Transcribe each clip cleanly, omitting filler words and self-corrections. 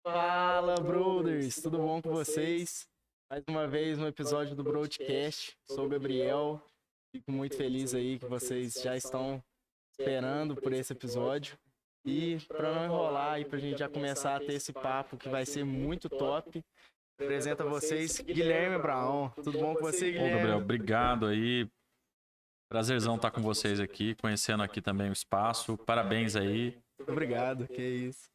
Fala, brothers! Tudo bom com vocês? Mais uma vez um episódio do Broadcast. Sou o Gabriel. Fico muito feliz aí que vocês já estão esperando por esse episódio. E para não enrolar e para a gente já começar a ter esse papo que vai ser muito top, apresento a vocês Guilherme Brown. Tudo bom com você, Bom, Gabriel, Guilherme? obrigado aí. Prazerzão estar com vocês aqui, conhecendo aqui também o espaço. Parabéns aí. Obrigado, que isso.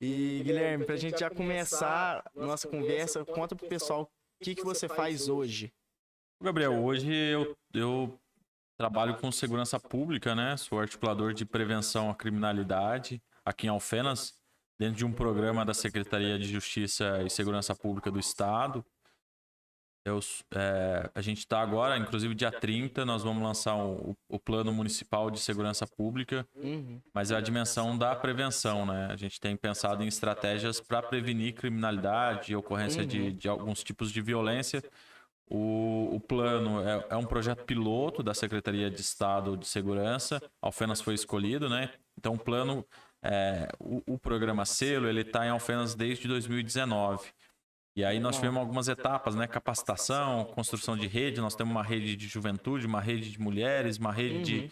E Guilherme, para a gente já começar nossa conversa, conta pro pessoal o que você faz hoje. Gabriel, hoje eu trabalho com segurança pública, né? Sou articulador de prevenção à criminalidade aqui em Alfenas, dentro de um programa da Secretaria de Justiça e Segurança Pública do Estado. A gente está agora, inclusive dia 30, nós vamos lançar o Plano Municipal de Segurança Pública, mas é a dimensão da prevenção, né? A gente tem pensado em estratégias para prevenir criminalidade e ocorrência de alguns tipos de violência. O plano é um projeto piloto da Secretaria de Estado de Segurança, Alfenas foi escolhido, né? Então o plano, o programa Selo, ele está em Alfenas desde 2019. E aí nós tivemos algumas etapas, né? Capacitação, construção de rede. Nós temos uma rede de juventude, uma rede de mulheres, uma rede de...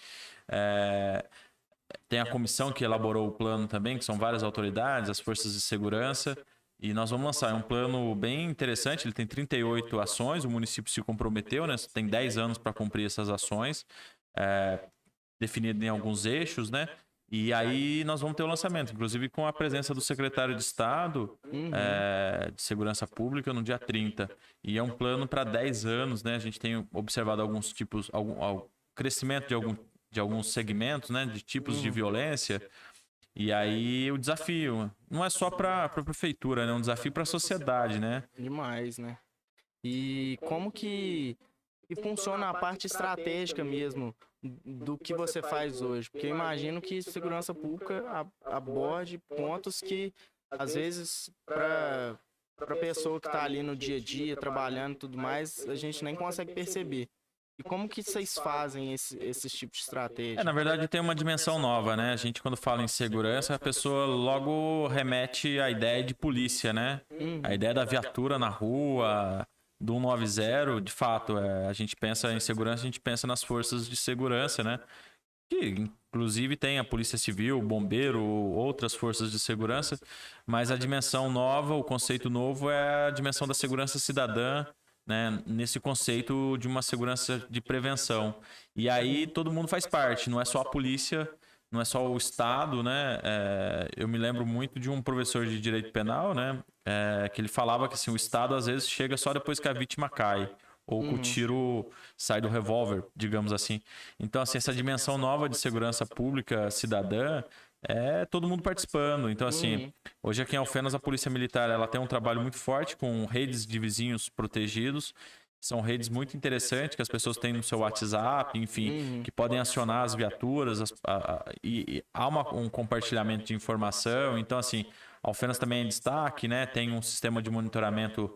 Tem a comissão que elaborou o plano também, que são várias autoridades, as forças de segurança. E nós vamos lançar um plano bem interessante. Ele tem 38 ações, o município se comprometeu, né? Tem 10 anos para cumprir essas ações, definido em alguns eixos, né? E aí nós vamos ter o lançamento, inclusive com a presença do secretário de Estado de Segurança Pública no dia 30. E é um plano para 10 anos, né? A gente tem observado alguns tipos, algum crescimento de alguns segmentos, né? De tipos de violência. E aí o desafio não é só para a prefeitura, né? É um desafio para a sociedade, né? Demais, né? E como que funciona a parte estratégica mesmo do que você faz hoje? Porque eu imagino que segurança pública aborde pontos que, às vezes, para a pessoa que está ali no dia a dia, trabalhando e tudo mais, a gente nem consegue perceber. E como que vocês fazem esses tipos de estratégia? Na verdade tem uma dimensão nova, né? A gente quando fala em segurança, a pessoa logo remete à ideia de polícia, né? A ideia da viatura na rua, do 190, de fato, a gente pensa em segurança, a gente pensa nas forças de segurança, né? Que inclusive tem a Polícia Civil, o Bombeiro, outras forças de segurança, mas a dimensão nova, o conceito novo é a dimensão da segurança cidadã, né, nesse conceito de uma segurança de prevenção. E aí todo mundo faz parte, não é só a polícia, não é só o Estado, né? Eu me lembro muito de um professor de direito penal, né? Que ele falava que assim, o Estado às vezes chega só depois que a vítima cai ou que o tiro sai do revólver, digamos assim. Então, assim, essa dimensão nova de segurança pública cidadã é todo mundo participando. Então, assim, hoje aqui em Alfenas a Polícia Militar ela tem um trabalho muito forte com redes de vizinhos protegidos. São redes muito interessantes que as pessoas têm no seu WhatsApp, enfim, que podem acionar as viaturas e há um compartilhamento de informação. Então, assim, Alfenas também é destaque, né? Tem um sistema de monitoramento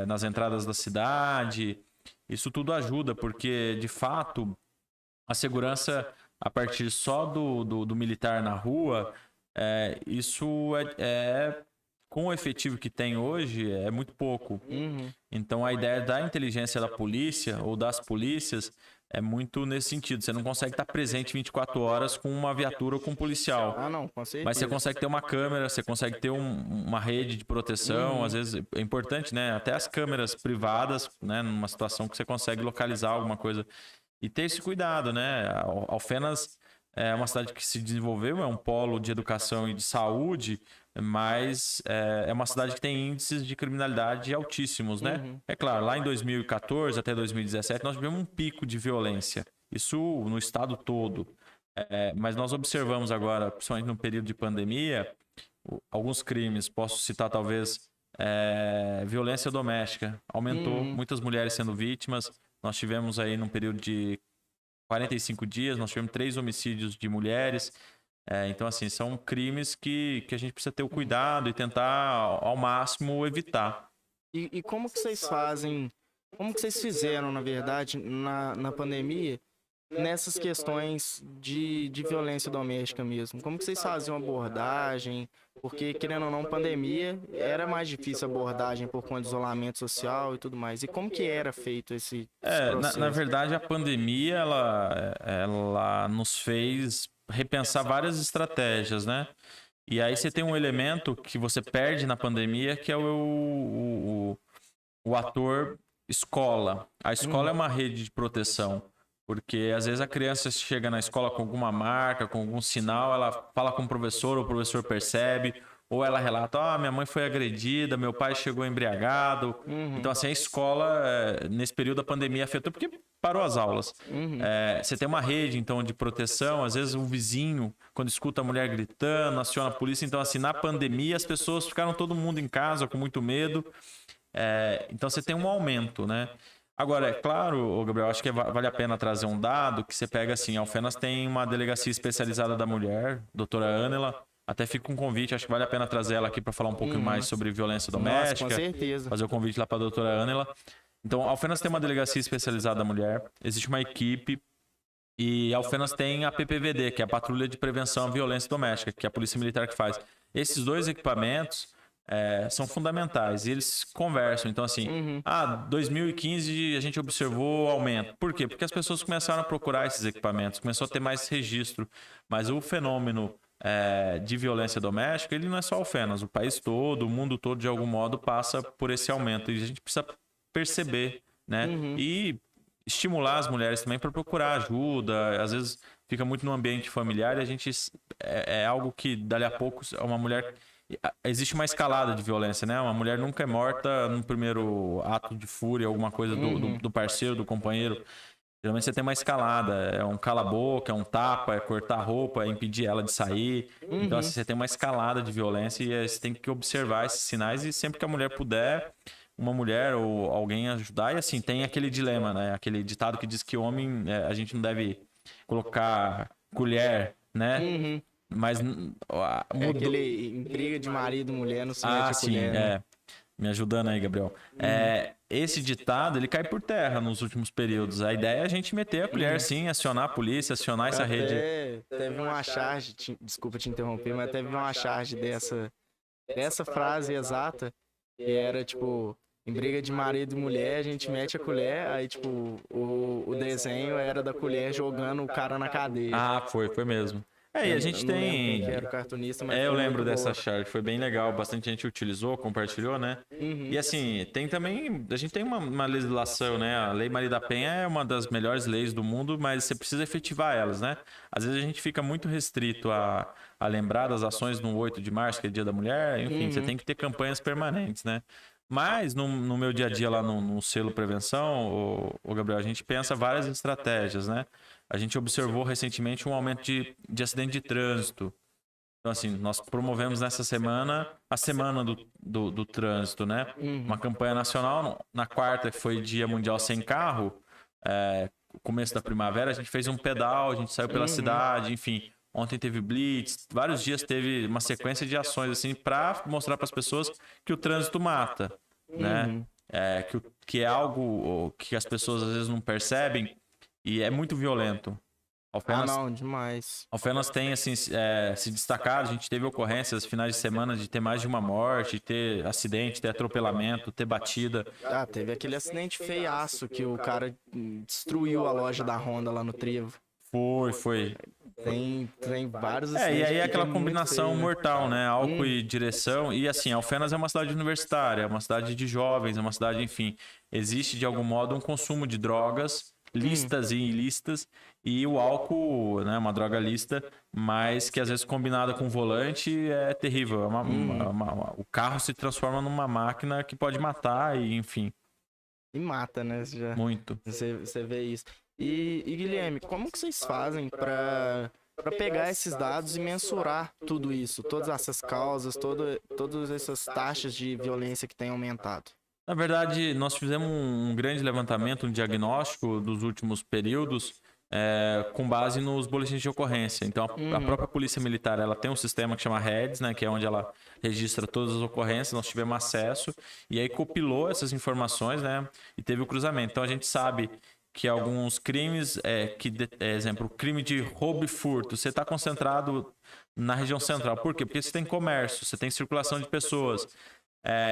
nas entradas da cidade. Isso tudo ajuda, porque, de fato, a segurança a partir só do militar na rua, isso com o efetivo que tem hoje, é muito pouco. Então, a ideia da inteligência da polícia ou das polícias é muito nesse sentido. Você não consegue estar presente 24 horas com uma viatura ou com um policial. Ah, não, com certeza. Mas você consegue ter uma câmera, você consegue ter uma rede de proteção. Às vezes é importante, né? Até as câmeras privadas, né? Numa situação que você consegue localizar alguma coisa. E ter esse cuidado, né? Alfenas é uma cidade que se desenvolveu, é um polo de educação e de saúde, mas é uma cidade que tem índices de criminalidade altíssimos, né? É claro, lá em 2014 até 2017 nós tivemos um pico de violência. Isso no estado todo. Mas nós observamos agora, principalmente no período de pandemia, alguns crimes. Posso citar talvez violência doméstica. Aumentou, muitas mulheres sendo vítimas. Nós tivemos aí num período de 45 dias, nós tivemos 3 homicídios de mulheres. Então, assim, são crimes que a gente precisa ter o cuidado e tentar ao máximo evitar. E como que vocês fazem, como que vocês fizeram, na verdade, na pandemia, nessas questões de violência doméstica mesmo? Como que vocês faziam abordagem? Porque, querendo ou não, pandemia, era mais difícil a abordagem por conta do isolamento social e tudo mais. E como que era feito esse processo? Na verdade, a pandemia, ela nos fez repensar várias estratégias, né? E aí você tem um elemento que você perde na pandemia, que é o ator escola. A escola é uma rede de proteção. Porque às vezes a criança chega na escola com alguma marca, com algum sinal, ela fala com o professor percebe, ou ela relata: minha mãe foi agredida, meu pai chegou embriagado. Então, assim, a escola, nesse período da pandemia, afetou porque parou as aulas. Você tem uma rede, então, de proteção. Às vezes o vizinho, quando escuta a mulher gritando, aciona a polícia. Então, assim, na pandemia, as pessoas ficaram todo mundo em casa com muito medo. Então, você tem um aumento, né? Agora, é claro, Gabriel, acho que vale a pena trazer um dado que você pega assim: a Alfenas tem uma delegacia especializada da mulher, doutora Ânela. Até fica um convite, acho que vale a pena trazer ela aqui para falar um pouco mais sobre violência doméstica. Nossa, com certeza. Fazer o convite lá para a doutora Ânela. Então, a Alfenas tem uma delegacia especializada da mulher, existe uma equipe, e a Alfenas tem a PPVD, que é a Patrulha de Prevenção à Violência Doméstica, que é a Polícia Militar que faz. Esses dois equipamentos são fundamentais e eles conversam. Então, assim, 2015 a gente observou aumento. Por quê? Porque as pessoas começaram a procurar esses equipamentos, começou a ter mais registro. Mas o fenômeno de violência doméstica, ele não é só Alfenas. O país todo, o mundo todo, de algum modo, passa por esse aumento. E a gente precisa perceber, né? E estimular as mulheres também para procurar ajuda. Às vezes fica muito no ambiente familiar e a gente... É algo que, dali a pouco, uma mulher... Existe uma escalada de violência, né? Uma mulher nunca é morta no primeiro ato de fúria, alguma coisa do parceiro, do companheiro. Geralmente você tem uma escalada, é um cala-boca, é um tapa, é cortar a roupa, é impedir ela de sair. Então, assim, você tem uma escalada de violência e você tem que observar esses sinais e sempre que a mulher puder, uma mulher ou alguém ajudar. E assim, tem aquele dilema, né? Aquele ditado que diz que homem, a gente não deve colocar colher, né? Mas aquele briga de marido e mulher no cimento de colher, né? Me ajudando aí, Gabriel. Esse ditado, ele cai por terra nos últimos períodos. A ideia é a gente meter a colher, sim, acionar a polícia, acionar essa rede. Teve uma charge, desculpa te interromper, mas teve uma charge dessa frase exata, que era tipo: em briga de marido e mulher, a gente mete a colher. Aí, tipo, o desenho era da colher jogando o cara na cadeia. Foi mesmo. E a gente tem... Quem era o cartunista, mas eu lembro dessa charge, foi bem legal, bastante gente utilizou, compartilhou, né? E assim, tem também, a gente tem uma legislação, né? A Lei Maria da Penha é uma das melhores leis do mundo, mas você precisa efetivar elas, né? Às vezes a gente fica muito restrito a lembrar das ações no 8 de março, que é Dia da Mulher, enfim, você tem que ter campanhas permanentes, né? Mas no meu dia a dia lá no Selo Prevenção, o Gabriel, a gente pensa várias estratégias, né? A gente observou recentemente um aumento de acidente de trânsito. Então, assim, nós promovemos nessa semana a Semana do Trânsito, né? Uma campanha nacional. Na quarta, que foi Dia Mundial Sem Carro, começo da primavera, a gente fez um pedal, a gente saiu pela cidade, enfim. Ontem teve blitz, vários dias teve uma sequência de ações, assim, para mostrar para as pessoas que o trânsito mata, né? Que é algo que as pessoas às vezes não percebem. E é muito violento. Demais. Alfenas tem, assim, se destacado. A gente teve ocorrências finais de semana de ter mais de uma morte, ter acidente, ter atropelamento, ter batida. Teve aquele acidente feiaço que o cara destruiu a loja da Honda lá no Trevo. Foi. Tem vários acidentes. E aí é aquela combinação feio, mortal, né? Álcool e direção. E assim, Alfenas é uma cidade universitária, é uma cidade de jovens, é uma cidade, enfim. Existe, de algum modo, um consumo de drogas listas e ilícitas, e o álcool, né, uma droga lista, mas que às vezes combinada com o volante é terrível. O carro se transforma numa máquina que pode matar e, enfim. E mata, né? Muito. Você vê isso. E Guilherme, como que vocês fazem para pegar esses dados e mensurar tudo isso, todas essas causas, todas essas taxas de violência que têm aumentado? Na verdade, nós fizemos um grande levantamento, um diagnóstico dos últimos períodos com base nos boletins de ocorrência. Então, a própria Polícia Militar ela tem um sistema que chama REDS, né, que é onde ela registra todas as ocorrências. Nós tivemos acesso e aí compilou essas informações, né, e teve o cruzamento. Então, a gente sabe que alguns crimes, exemplo, crime de roubo e furto, você está concentrado na região central. Por quê? Porque você tem comércio, você tem circulação de pessoas.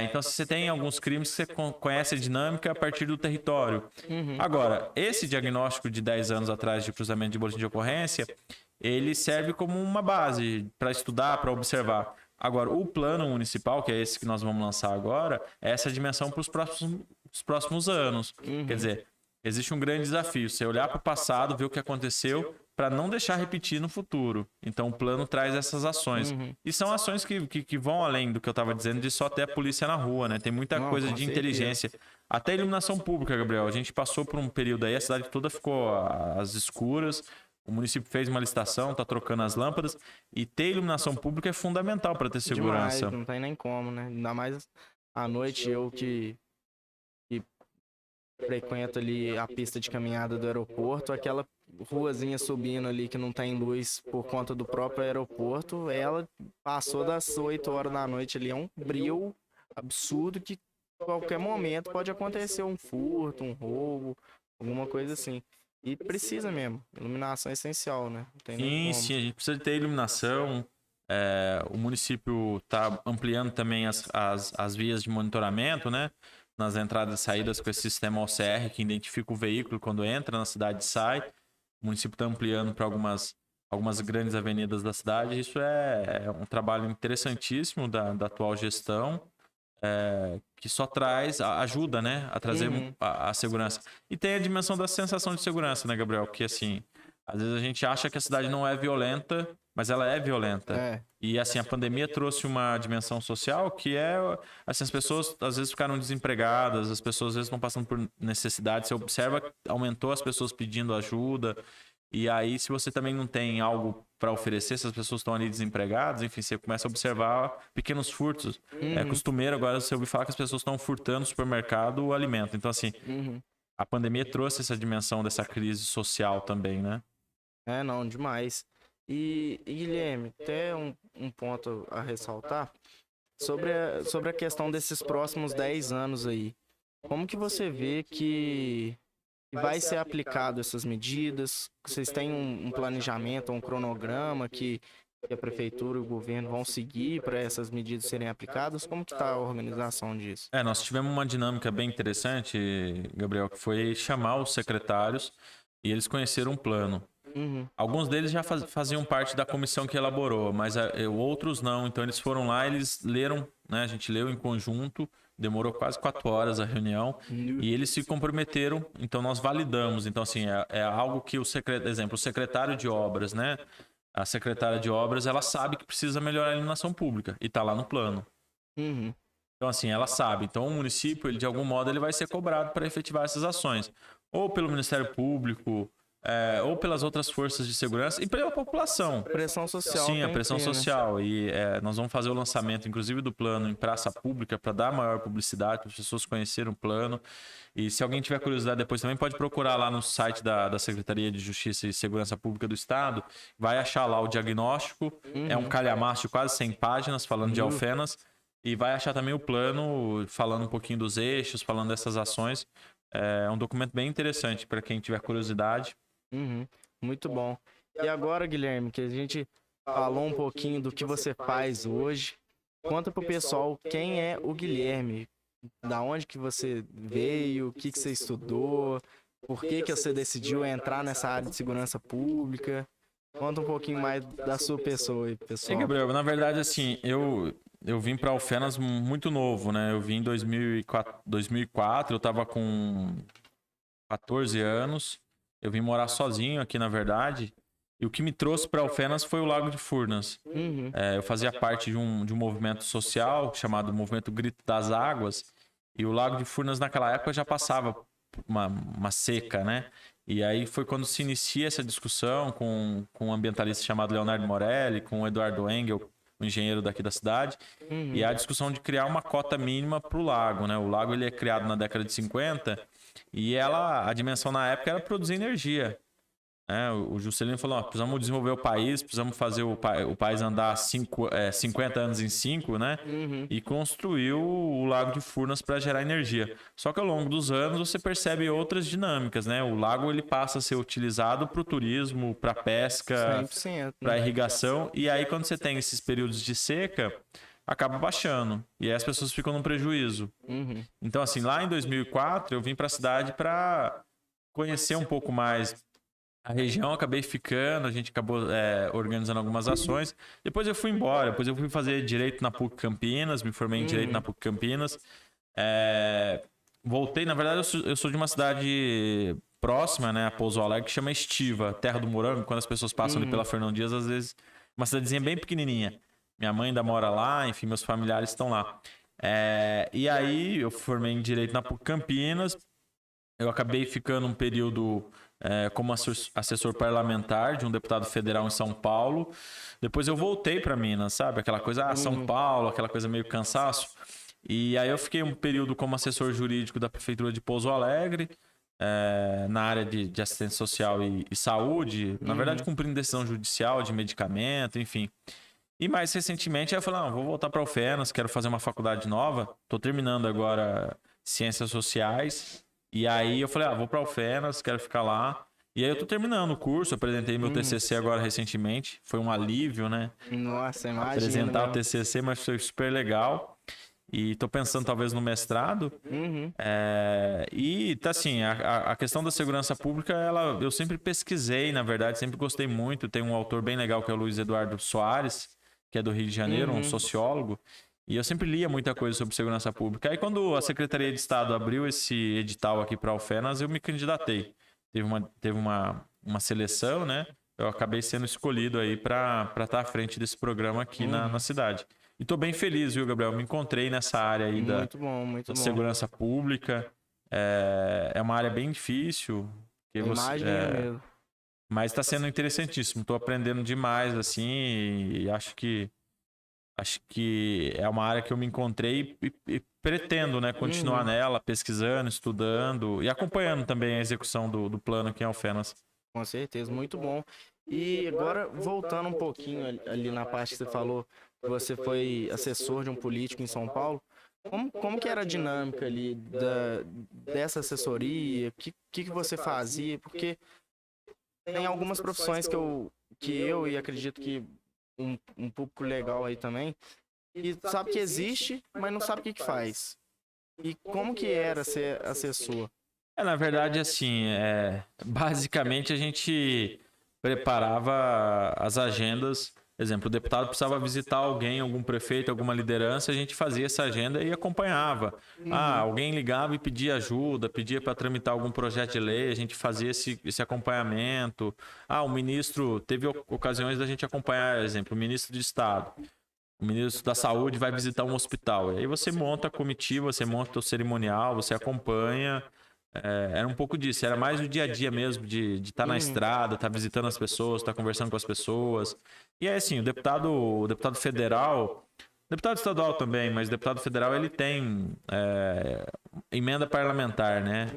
Então, você tem alguns crimes que você conhece a dinâmica a partir do território. Agora, esse diagnóstico de 10 anos atrás de cruzamento de boletim de ocorrência, ele serve como uma base para estudar, para observar. Agora, o plano municipal, que é esse que nós vamos lançar agora, é essa dimensão para os próximos anos. Quer dizer, existe um grande desafio. Você olhar para o passado, ver o que aconteceu, para não deixar repetir no futuro. Então, o plano traz essas ações. E são ações que vão além do que eu estava dizendo de só ter a polícia na rua, né? Tem muita coisa de inteligência. Até iluminação pública, Gabriel. A gente passou por um período aí, a cidade toda ficou às escuras. O município fez uma licitação, está trocando as lâmpadas. E ter iluminação pública é fundamental para ter segurança. Demais, não tem nem como, né? Ainda mais à noite, eu que frequento ali a pista de caminhada do aeroporto, aquela ruazinha subindo ali que não tem luz por conta do próprio aeroporto, ela passou das 8 horas da noite ali, é um breu absurdo que a qualquer momento pode acontecer um furto, um roubo, alguma coisa assim. E precisa mesmo, iluminação é essencial, né? Não tem nem como. Sim, a gente precisa ter iluminação. O município está ampliando também as vias de monitoramento, né? Nas entradas e saídas com esse sistema OCR que identifica o veículo quando entra na cidade e sai. O município está ampliando para algumas grandes avenidas da cidade. Isso é um trabalho interessantíssimo da atual gestão, que só ajuda, né, a trazer a segurança. E tem a dimensão da sensação de segurança, né, Gabriel? Que assim, às vezes a gente acha que a cidade não é violenta, mas ela é violenta. E assim, a pandemia trouxe uma dimensão social que assim, as pessoas às vezes ficaram desempregadas, as pessoas às vezes estão passando por necessidade. Você observa que aumentou as pessoas pedindo ajuda. E aí, se você também não tem algo para oferecer, se as pessoas estão ali desempregadas, enfim, você começa a observar pequenos furtos. É costumeiro agora você ouvir falar que as pessoas estão furtando no supermercado o alimento. Então, assim, a pandemia trouxe essa dimensão dessa crise social também, né? Não, demais. E Guilherme, até um ponto a ressaltar sobre a questão desses próximos 10 anos aí. Como que você vê que vai ser aplicado essas medidas? Vocês têm um planejamento, um cronograma que a prefeitura e o governo vão seguir para essas medidas serem aplicadas? Como que está a organização disso? Nós tivemos uma dinâmica bem interessante, Gabriel, que foi chamar os secretários e eles conheceram um plano. Alguns deles já faziam parte da comissão que elaborou, mas outros não. Então eles foram lá, eles leram, né? A gente leu em conjunto, demorou quase 4 horas a reunião e eles se comprometeram. Então nós validamos. Então assim, é algo que o secretário de obras, né? A secretária de obras, ela sabe que precisa melhorar a iluminação pública e está lá no plano. Então assim, ela sabe. Então o município, ele de algum modo, ele vai ser cobrado para efetivar essas ações, ou pelo Ministério Público, ou pelas outras forças de segurança e pela população. Pressão social. Sim, a pressão social. E nós vamos fazer o lançamento, inclusive, do plano em praça pública para dar maior publicidade, para as pessoas conhecerem o plano. E se alguém tiver curiosidade depois também pode procurar lá no site da Secretaria de Justiça e Segurança Pública do Estado. Vai achar lá o diagnóstico. É um calhamaço de quase 100 páginas falando de Alfenas. E vai achar também o plano falando um pouquinho dos eixos, falando dessas ações. É um documento bem interessante para quem tiver curiosidade. Muito bom. E agora, Guilherme, que a gente falou um pouquinho do que você faz hoje, conta pro pessoal quem é o Guilherme, da onde que você veio, o que você estudou, por que você decidiu entrar nessa área de segurança pública. Conta um pouquinho mais da sua pessoa aí, pessoal. Sim, Gabriel, na verdade, assim, eu vim para Alfenas muito novo, né? Eu vim em 2004, eu tava com 14 anos. Eu vim morar sozinho aqui, na verdade. E o que me trouxe para Alfenas foi o Lago de Furnas. Eu fazia parte de um movimento social chamado Movimento Grito das Águas. E o Lago de Furnas, naquela época, já passava uma seca, né? E aí foi quando se inicia essa discussão com um ambientalista chamado Leonardo Morelli, com o Eduardo Engel, o engenheiro daqui da cidade. E a discussão de criar uma cota mínima para o lago, né? O lago ele é criado na década de 50 e a dimensão na época era produzir energia. O Juscelino falou, ó, precisamos desenvolver o país, precisamos fazer o país andar 50 anos em 5, né? E construiu o Lago de Furnas para gerar energia. Só que ao longo dos anos você percebe outras dinâmicas, né? O lago ele passa a ser utilizado para o turismo, para pesca, para irrigação. E aí quando você tem esses períodos de seca, acaba baixando. E aí as pessoas ficam num prejuízo. Então assim, lá em 2004 eu vim para a cidade para conhecer um pouco mais a região, acabei ficando, a gente acabou organizando algumas ações. Depois eu fui embora, depois eu fui fazer Direito na PUC Campinas, me formei em Direito na PUC Campinas. Voltei, na verdade eu sou de uma cidade próxima, né, a Pouso Alegre, que chama Estiva, Terra do Morango. Quando as pessoas passam ali pela Fernão Dias, às vezes, uma cidadezinha bem pequenininha. Minha mãe ainda mora lá, enfim, meus familiares estão lá. E aí eu formei em Direito na PUC Campinas. Eu acabei ficando um período como assessor parlamentar de um deputado federal em São Paulo. Depois eu voltei para Minas, sabe? Aquela coisa, São Paulo, aquela coisa meio cansaço. E aí eu fiquei um período como assessor jurídico da Prefeitura de Pouso Alegre, na área de assistência social e saúde. Na verdade, cumprindo decisão judicial de medicamento, enfim. E mais recentemente eu falei, vou voltar para a UFENAS, quero fazer uma faculdade nova. Estou terminando agora Ciências Sociais. E aí eu falei, vou para a UFENAS, quero ficar lá. E aí eu tô terminando o curso, apresentei meu TCC agora recentemente. Foi um alívio, né? Nossa, imagina. Apresentar o TCC, mas foi super legal. E tô pensando talvez no mestrado. E tá assim, a questão da segurança pública, eu sempre pesquisei, na verdade, sempre gostei muito. Tem um autor bem legal que é o Luiz Eduardo Soares, que é do Rio de Janeiro, um sociólogo. E eu sempre lia muita coisa sobre segurança pública. Aí quando a Secretaria de Estado abriu esse edital aqui para a UFENAS, eu me candidatei. Teve uma seleção, né? Eu acabei sendo escolhido aí para estar à frente desse programa aqui na cidade. E tô bem feliz, viu, Gabriel? Me encontrei nessa área aí da segurança pública. É uma área bem difícil. Mesmo. Mas está sendo interessantíssimo. Tô aprendendo demais, assim, e acho que é uma área que eu me encontrei e pretendo, né, continuar nela, pesquisando, estudando e acompanhando também a execução do plano aqui em Alfenas. Com certeza, muito bom. E agora, voltando um pouquinho ali na parte que você falou, que você foi assessor de um político em São Paulo, como que era a dinâmica ali dessa assessoria? O que você fazia? Porque tem algumas profissões que eu e acredito que um público legal aí também, e sabe que existe, mas não sabe o que faz. E como que era ser assessor? Na verdade, assim, basicamente a gente preparava as agendas. Por exemplo, o deputado precisava visitar alguém, algum prefeito, alguma liderança, a gente fazia essa agenda e acompanhava. Alguém ligava e pedia ajuda, pedia para tramitar algum projeto de lei, a gente fazia esse acompanhamento. O ministro, teve ocasiões da gente acompanhar, por exemplo, o ministro de Estado. O ministro da Saúde vai visitar um hospital. E aí você monta a comitiva, você monta o cerimonial, você acompanha. Era um pouco disso, era mais o dia a dia mesmo, de estar na estrada, estar visitando as pessoas, estar conversando com as pessoas. E aí, assim, o deputado federal, deputado estadual também, mas o deputado federal, ele tem emenda parlamentar, né?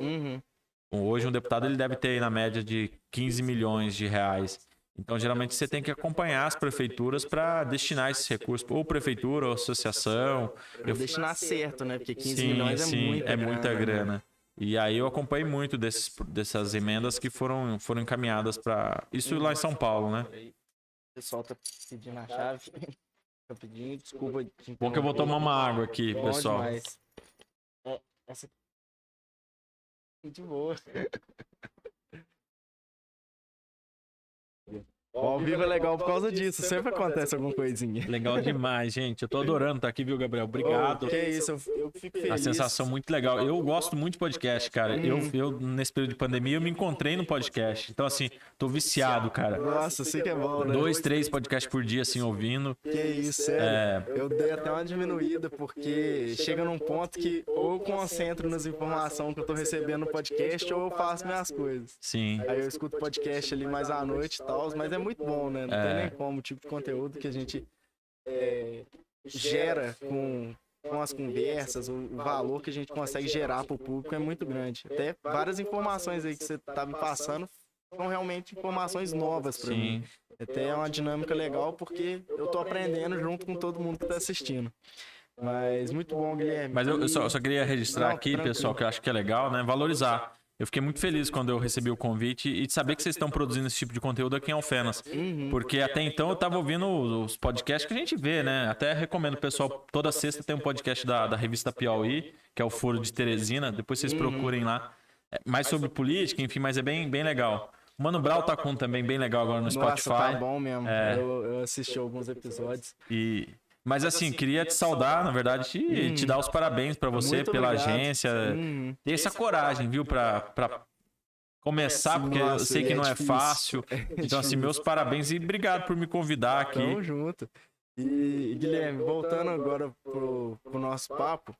Hoje um deputado ele deve ter na média de 15 milhões de reais. Então, geralmente, você tem que acompanhar as prefeituras para destinar esses recursos, ou prefeitura, ou associação. Destinar certo, né? Porque 15 milhões é muita grana. Né? E aí eu acompanhei muito dessas emendas que foram encaminhadas para... Isso lá em São Paulo, né? O pessoal tá pedindo a chave. Tá pedindo, desculpa. Bom que eu vou tomar uma água aqui, bom pessoal. Demais. Essa aqui de boa. O ao vivo é legal por causa disso, sempre acontece alguma coisinha. Legal demais, gente. Eu tô adorando estar aqui, viu, Gabriel? Obrigado. Que isso, eu fico feliz. A sensação muito legal. Eu gosto muito de podcast, cara. Eu, nesse período de pandemia, eu me encontrei no podcast. Então, assim, tô viciado, cara. Nossa, sei que é bom, né? 2, 3 podcasts por dia, assim, ouvindo. Que isso, sério. Eu dei até uma diminuída, porque chega num ponto que ou eu concentro nas informações que eu tô recebendo no podcast, ou eu faço minhas coisas. Sim. Aí eu escuto podcast ali mais à noite e tal, mas é muito bom, né? Não tem nem como, o tipo de conteúdo que a gente gera com as conversas, o valor que a gente consegue gerar para o público é muito grande. Até várias informações aí que você tá me passando são realmente informações novas para mim. Até é uma dinâmica legal, porque eu tô aprendendo junto com todo mundo que tá assistindo. Mas muito bom, Guilherme. Mas eu só queria registrar aqui, tranquilo. pessoal, que eu acho que é legal, né? Valorizar. Eu fiquei muito feliz quando eu recebi o convite e de saber que vocês estão produzindo esse tipo de conteúdo aqui em Alfenas. Porque até então eu tava ouvindo os podcasts que a gente vê, né? Até recomendo, pessoal, toda sexta tem um podcast da revista Piauí, que é o Foro de Teresina. Depois vocês procurem lá. É mais sobre política, enfim, mas é bem legal. O Mano Brown tá com também bem legal agora no Spotify. Nossa, tá bom mesmo. Eu assisti alguns episódios. Mas assim, queria te saudar, na verdade, e te dar os parabéns pra você, Muito pela obrigado. agência. Ter essa coragem, viu, pra começar, porque eu Nossa, sei que não é difícil. fácil. Então, assim, meus parabéns e obrigado por me convidar aqui. Tamo junto. E, Guilherme, voltando agora pro nosso papo,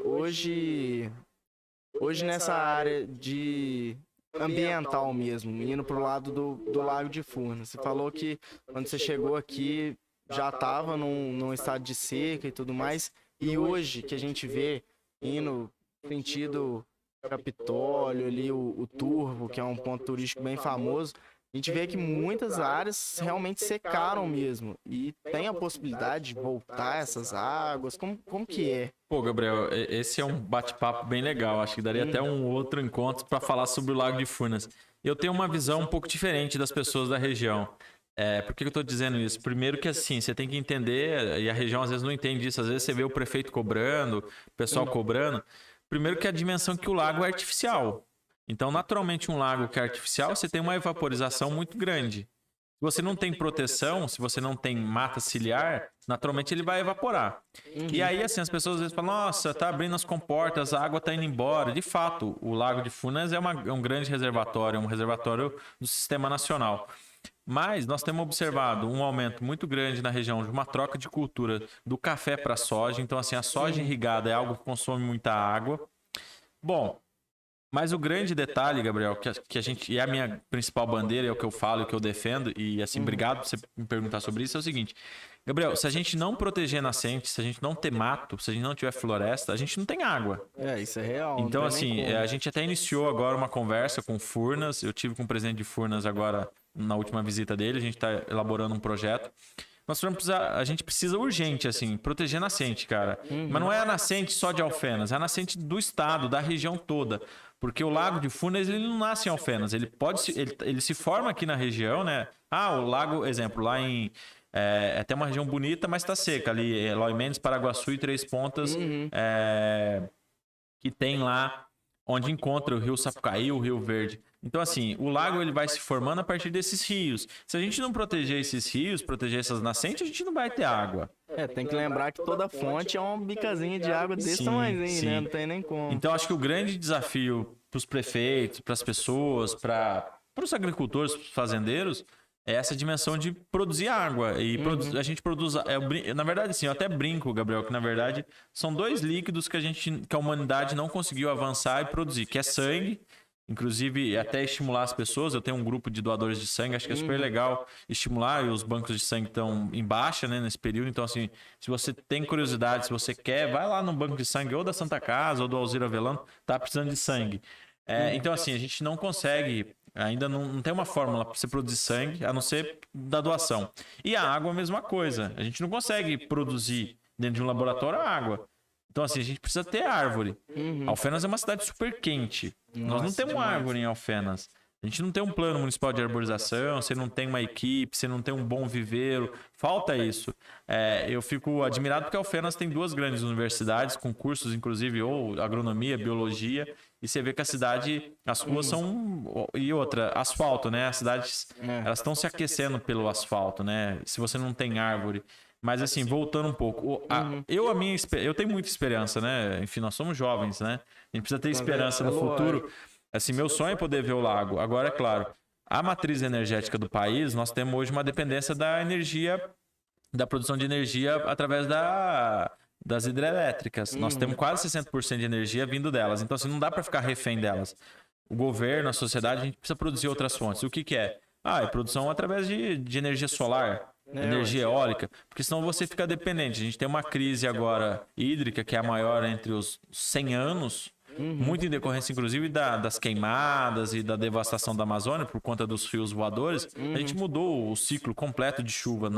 hoje nessa área de ambiental mesmo, indo pro lado do Lago de Furnas, você falou que quando você chegou aqui já estava num estado de seca e tudo mais, e hoje que a gente vê indo sentido Capitólio ali, o Turvo, que é um ponto turístico bem famoso, a gente vê que muitas áreas realmente secaram mesmo, e tem a possibilidade de voltar essas águas, como que é? Pô, Gabriel, esse é um bate-papo bem legal. Acho que daria até um outro encontro para falar sobre o Lago de Furnas. Eu tenho uma visão um pouco diferente das pessoas da região. Por que eu tô dizendo isso? Primeiro que assim, você tem que entender, e a região às vezes não entende isso, às vezes você vê o prefeito cobrando, o pessoal cobrando. Primeiro que a dimensão que o lago é artificial. Então, naturalmente, um lago que é artificial, você tem uma evaporização muito grande. Se você não tem proteção, se você não tem mata ciliar, naturalmente ele vai evaporar. E aí, assim, as pessoas às vezes falam, nossa, tá abrindo as comportas, a água tá indo embora. De fato, o Lago de Furnas é um grande reservatório, um reservatório do Sistema Nacional. Mas nós temos observado um aumento muito grande na região de uma troca de cultura do café para a soja. Então, assim, a soja irrigada é algo que consome muita água. Bom, mas o grande detalhe, Gabriel, que a gente, e é a minha principal bandeira, é o que eu falo, é o que eu defendo, e assim, obrigado por você me perguntar sobre isso, é o seguinte, Gabriel, se a gente não proteger nascente, se a gente não ter mato, se a gente não tiver floresta, a gente não tem água. Isso é real. Então, assim, a gente até iniciou agora uma conversa com Furnas, eu tive com o presidente de Furnas agora, na última visita dele, a gente está elaborando um projeto. A gente precisa urgente, assim, proteger a nascente, cara. Mas não é a nascente só de Alfenas, é a nascente do estado, da região toda. Porque o Lago de Furnas, ele não nasce em Alfenas, ele se forma aqui na região, né? O lago, exemplo, lá em... É até uma região bonita, mas está seca ali. Eloy Mendes, Paraguaçu e Três Pontas, que tem lá onde encontra o Rio Sapucaí, o Rio Verde. Então, assim, o lago ele vai se formando a partir desses rios. Se a gente não proteger esses rios, proteger essas nascentes, a gente não vai ter água. Tem que lembrar que toda fonte é uma bicazinha de água desse tamanhozinho, né? Não tem nem como. Então, acho que o grande desafio para os prefeitos, para as pessoas, para os agricultores, para os fazendeiros, é essa dimensão de produzir água. E a gente produz... na verdade, assim, eu até brinco, Gabriel, que na verdade são dois líquidos que a humanidade não conseguiu avançar e produzir, que é sangue, inclusive até estimular as pessoas. Eu tenho um grupo de doadores de sangue, acho que é super legal estimular, e os bancos de sangue estão em baixa, né, nesse período. Então, assim, se você tem curiosidade, se você quer, vai lá no banco de sangue ou da Santa Casa ou do Alzira Velano, tá precisando de sangue. Então, assim, a gente não consegue... Ainda não tem uma fórmula para você produzir sangue, a não ser da doação. E a água é a mesma coisa. A gente não consegue produzir dentro de um laboratório a água. Então, assim, a gente precisa ter árvore. Alfenas é uma cidade super quente. Nós não temos árvore em Alfenas. A gente não tem um plano municipal de arborização, você não tem uma equipe, você não tem um bom viveiro. Falta isso. Eu fico admirado porque Alfenas tem duas grandes universidades, com cursos, inclusive, ou agronomia, biologia. E você vê que a cidade, as ruas são... E outra, asfalto, né? As cidades, elas estão se aquecendo pelo asfalto, né? Se você não tem árvore. Mas assim, voltando um pouco. Eu tenho muita esperança, né? Enfim, nós somos jovens, né? A gente precisa ter esperança no futuro. Assim, meu sonho é poder ver o lago. Agora, é claro, a matriz energética do país, nós temos hoje uma dependência da energia, da produção de energia através das hidrelétricas. Nós temos quase 60% de energia vindo delas. Então, assim, não dá para ficar refém delas. O governo, a sociedade, a gente precisa produzir outras fontes. O que é? É produção através de energia solar, energia eólica, porque senão você fica dependente. A gente tem uma crise agora hídrica, que é a maior entre os 100 anos. muito em decorrência, inclusive, das queimadas e da devastação da Amazônia por conta dos fios voadores. A gente mudou o ciclo completo de chuva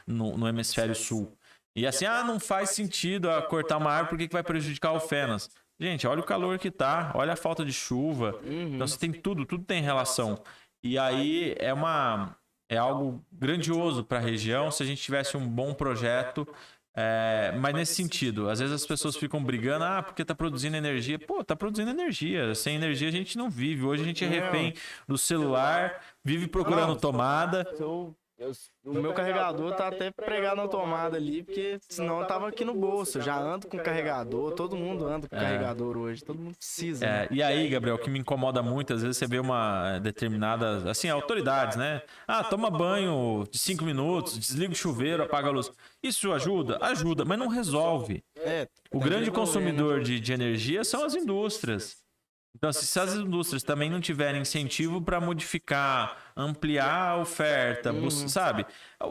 no hemisfério sul. E assim, não faz sentido cortar uma árvore porque que vai prejudicar o Fenas. Gente, olha o calor que tá, olha a falta de chuva. Então você tem tudo tem relação. E aí é algo grandioso para a região se a gente tivesse um bom projeto. Mas nesse sentido, às vezes as pessoas ficam brigando, porque tá produzindo energia. Pô, tá produzindo energia. Sem energia a gente não vive. Hoje a gente é refém do celular, vive procurando tomada. O meu carregador tá até pregado na tomada ali, porque senão eu tava aqui no bolso. Eu já ando com carregador, todo mundo anda com carregador hoje, todo mundo precisa. Né? E aí, Gabriel, o que me incomoda muito, às vezes você vê uma determinada, assim, autoridades, né? Toma banho de 5 minutos, desliga o chuveiro, apaga a luz. Isso ajuda? Ajuda, mas não resolve. O grande consumidor de energia são as indústrias. Então, se as indústrias também não tiverem incentivo para modificar, ampliar a oferta, sabe?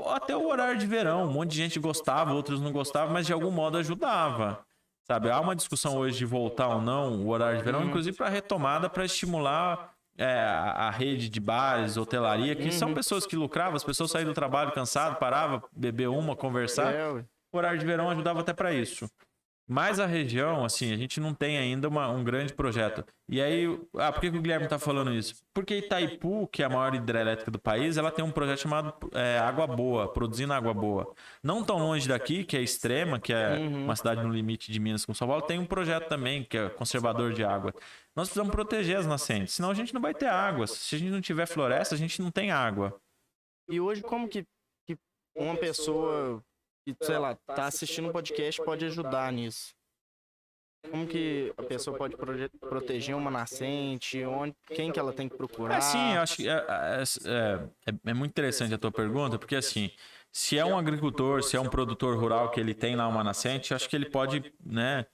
Até o horário de verão, um monte de gente gostava, outros não gostavam, mas de algum modo ajudava. Sabe? Há uma discussão hoje de voltar ou não o horário de verão, inclusive para retomada, para estimular a rede de bares, hotelaria, que são pessoas que lucravam, as pessoas saíam do trabalho cansado, paravam, beber uma, conversar. O horário de verão ajudava até para isso. Mas a região, assim, a gente não tem ainda um grande projeto. E aí, por que o Guilherme está falando isso? Porque Itaipu, que é a maior hidrelétrica do país, ela tem um projeto chamado Água Boa, produzindo água boa. Não tão longe daqui, que é Extrema, que é uma cidade no limite de Minas com São Paulo, tem um projeto também, que é conservador de água. Nós precisamos proteger as nascentes, senão a gente não vai ter água. Se a gente não tiver floresta, a gente não tem água. E hoje, como que uma pessoa que, sei lá, tá assistindo um podcast pode ajudar nisso? Como que a pessoa pode proteger uma nascente? Quem que ela tem que procurar? Sim, eu acho que é muito interessante a tua pergunta, porque assim, se é um agricultor, se é um produtor rural que ele tem lá uma nascente, eu acho que ele pode, né?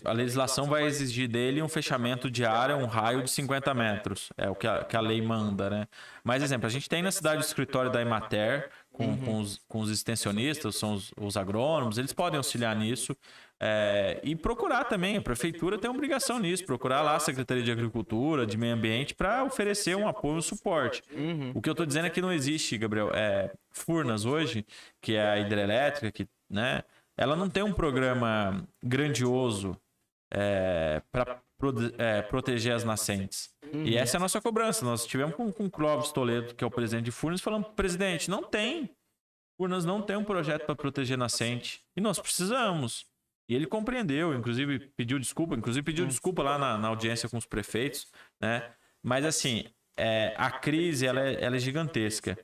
A legislação vai exigir dele um fechamento de área, um raio de 50 metros. É o que a lei manda, né? Mas, exemplo, a gente tem na cidade o escritório da Emater, com os extensionistas, são os agrônomos, eles podem auxiliar nisso. E procurar também, a prefeitura tem obrigação nisso, procurar lá a Secretaria de Agricultura, de Meio Ambiente, para oferecer um apoio, um suporte. O que eu estou dizendo é que não existe, Gabriel, Furnas hoje, que é a hidrelétrica, que, né? Ela não tem um programa grandioso para proteger as nascentes. E essa é a nossa cobrança. Nós tivemos com o Clóvis Toledo, que é o presidente de Furnas, falando: presidente, não tem. Furnas não tem um projeto para proteger nascente. E nós precisamos. E ele compreendeu, inclusive pediu desculpa lá na audiência com os prefeitos, né? Mas assim, a crise ela é gigantesca.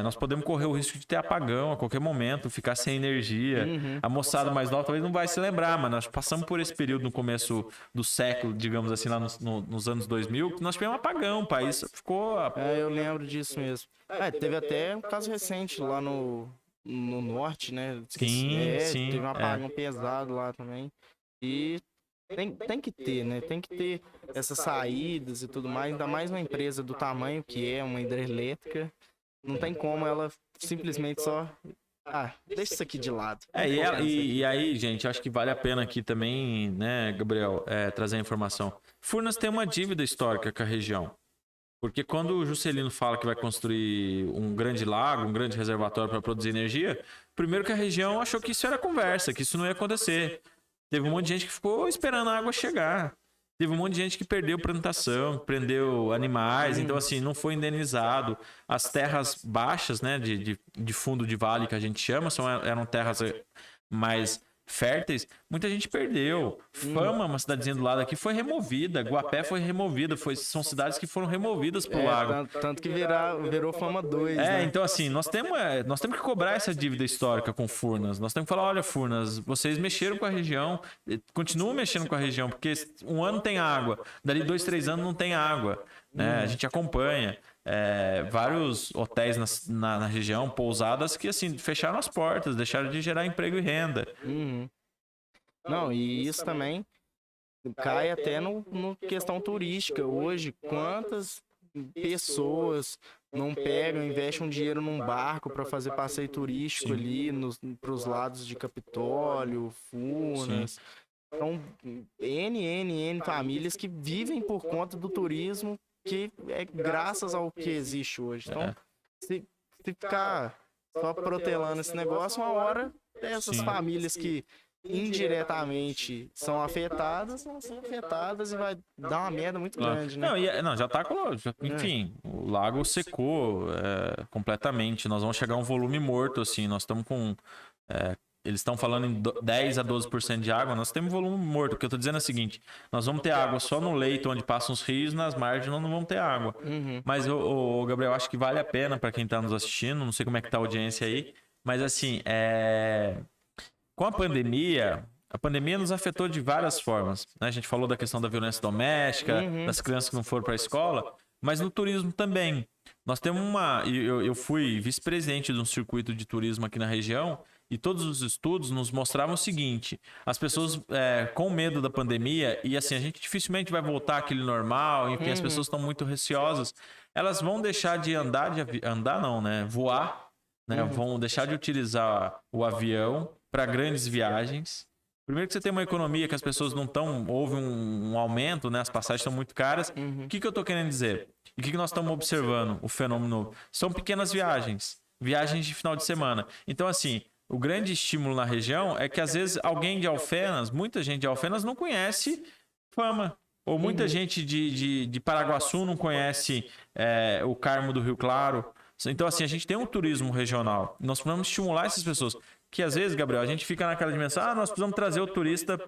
Nós podemos correr o risco de ter apagão a qualquer momento, ficar sem energia. A moçada mais nova talvez não vai se lembrar, mas nós passamos por esse período no começo do século, digamos assim, lá nos anos 2000, que nós tivemos um apagão, o país ficou... eu lembro disso mesmo. Teve até um caso recente lá no norte, né? Sim. Teve um apagão pesado lá também. E tem que ter, né? Tem que ter essas saídas e tudo mais, ainda mais uma empresa do tamanho que é uma hidrelétrica. Não tem como ela simplesmente só... deixa isso aqui de lado. E aí, gente, acho que vale a pena aqui também, né, Gabriel, trazer a informação. Furnas tem uma dívida histórica com a região. Porque quando o Juscelino fala que vai construir um grande lago, um grande reservatório para produzir energia, primeiro que a região achou que isso era conversa, que isso não ia acontecer. Teve um monte de gente que ficou esperando a água chegar. Teve um monte de gente que perdeu plantação, prendeu animais, então assim, não foi indenizado. As terras baixas, né, de fundo de vale que a gente chama, eram terras mais férteis, muita gente perdeu. Fama, uma cidadezinha do lado aqui, foi removida. Guapé foi removida. São cidades que foram removidas pro lago. Tanto que virou Fama 2, né? Então assim, nós temos que cobrar essa dívida histórica com Furnas. Nós temos que falar: olha, Furnas, vocês mexeram com a região, continuam mexendo com a região, porque um ano tem água, dali 2, 3 anos não tem água, né? A gente acompanha. Vários hotéis na região, pousadas que assim fecharam as portas, deixaram de gerar emprego e renda. Não, e isso também cai até no questão turística. Hoje, quantas pessoas não pegam, investem um dinheiro num barco para fazer passeio turístico ali para os lados de Capitólio, Furnas. São N famílias que vivem por conta do turismo, que é graças ao que existe hoje. Então, se ficar só protelando esse negócio, uma hora essas famílias que indiretamente são afetadas, vão ser afetadas e vai dar uma merda muito grande, né? Não, já tá enfim, o lago secou completamente. Nós vamos chegar a um volume morto, assim. Nós estamos com... eles estão falando em 10 a 12% de água, nós temos volume morto. O que eu tô dizendo é o seguinte: nós vamos ter água só no leito onde passam os rios, nas margens nós não vamos ter água. Mas, Gabriel, acho que vale a pena para quem tá nos assistindo, não sei como é que tá a audiência aí, mas assim, com a pandemia nos afetou de várias formas, né? A gente falou da questão da violência doméstica, das crianças que não foram para a escola, mas no turismo também. Nós temos eu fui vice-presidente de um circuito de turismo aqui na região, e todos os estudos nos mostravam o seguinte: as pessoas com medo da pandemia, e assim, a gente dificilmente vai voltar àquele normal, enfim, as pessoas estão muito receosas, elas vão deixar de voar, né? Vão deixar de utilizar o avião para grandes viagens. Primeiro que você tem uma economia que as pessoas não estão... Houve um aumento, né? As passagens estão muito caras. O que eu estou querendo dizer? E o que nós estamos observando? O fenômeno... São pequenas viagens. Viagens de final de semana. Então, assim, o grande estímulo na região é que, às vezes, alguém de Alfenas, muita gente de Alfenas não conhece Fama. Ou muita gente de Paraguaçu não conhece o Carmo do Rio Claro. Então, assim, a gente tem um turismo regional. Nós precisamos estimular essas pessoas. Que às vezes, Gabriel, a gente fica naquela dimensão: nós precisamos trazer o turista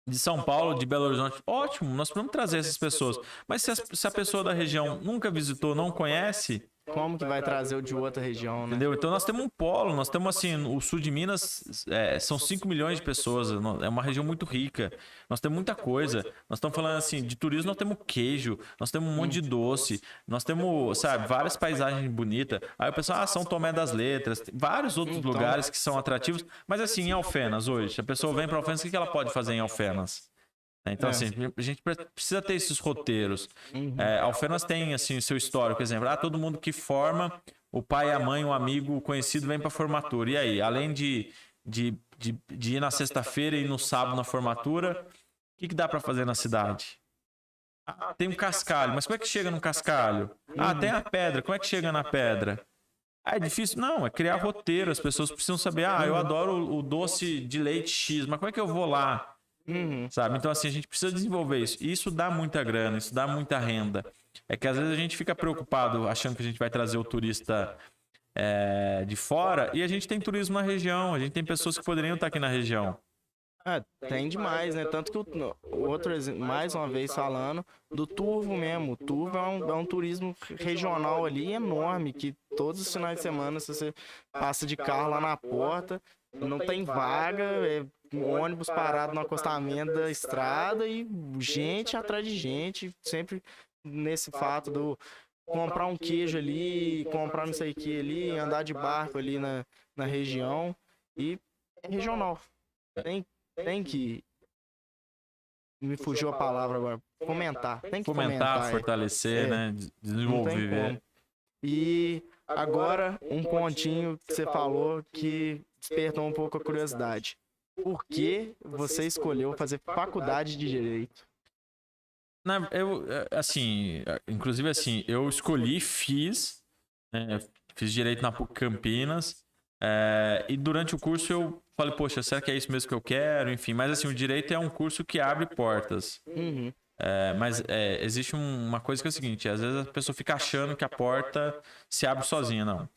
de São Paulo, de Belo Horizonte. Ótimo, nós precisamos trazer essas pessoas. Mas se a pessoa da região nunca visitou, não conhece... Como que vai trazer o de outra região, né? Entendeu? Então nós temos um polo, nós temos assim, o sul de Minas são 5 milhões de pessoas, é uma região muito rica, nós temos muita coisa, nós estamos falando assim, de turismo nós temos queijo, nós temos um monte de doce, nós temos, sabe, várias paisagens bonitas. Aí o pessoal, São Tomé das Letras, vários outros lugares que são atrativos, mas assim, em Alfenas hoje, se a pessoa vem para Alfenas, o que ela pode fazer em Alfenas? Então, assim, a gente precisa ter esses roteiros. Alfenas tem, assim, seu histórico, por exemplo, todo mundo que forma, o pai, a mãe, um amigo, o conhecido, vem para formatura. E aí, além de ir na sexta-feira e no sábado na formatura, o que dá para fazer na cidade? Tem um cascalho, mas como é que chega no cascalho? Tem a pedra, como é que chega na pedra? É difícil? Não, é criar roteiro. As pessoas precisam saber, eu adoro o doce de leite X, mas como é que eu vou lá? Sabe? Então, assim, a gente precisa desenvolver isso. E isso dá muita grana, isso dá muita renda. É que às vezes a gente fica preocupado achando que a gente vai trazer o turista de fora, e a gente tem turismo na região, a gente tem pessoas que poderiam estar aqui na região. Tem demais, né? Tanto que mais uma vez falando, do Turvo mesmo. O Turvo é um turismo regional ali enorme, que todos os finais de semana, se você passa de carro lá na porta, não tem vaga, um ônibus parado no acostamento da estrada e gente atrás de gente, sempre nesse fato do comprar um queijo ali, comprar não sei o que ali, andar de barco ali na região, e é regional. Tem que... Me fugiu a palavra agora. Fomentar. Tem que fomentar, fortalecer, né? Desenvolver. E agora, um pontinho que você falou que despertou um pouco a curiosidade. Por que você escolheu fazer faculdade de Direito? Inclusive assim, eu escolhi, fiz Direito na PUC Campinas, e durante o curso eu falei, poxa, será que é isso mesmo que eu quero? Enfim, mas assim, o Direito é um curso que abre portas. Mas existe uma coisa que é o seguinte: às vezes a pessoa fica achando que a porta se abre sozinha. Não.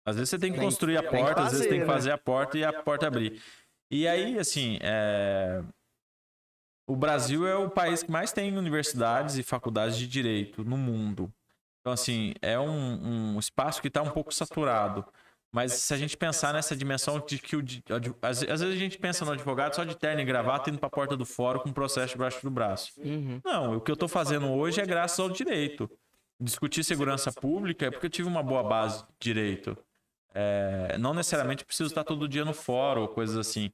Às vezes você tem que construir a porta, às vezes tem que fazer a porta e a porta abrir. E aí, assim, o Brasil é o país que mais tem universidades e faculdades de direito no mundo. Então, assim, é um espaço que está um pouco saturado. Mas se a gente pensar nessa dimensão de que às vezes a gente pensa no advogado só de terno e gravata indo para a porta do fórum com um processo debaixo do braço. Não, o que eu estou fazendo hoje é graças ao direito. Discutir segurança pública é porque eu tive uma boa base de direito. Não necessariamente preciso estar todo dia no fórum ou coisas assim.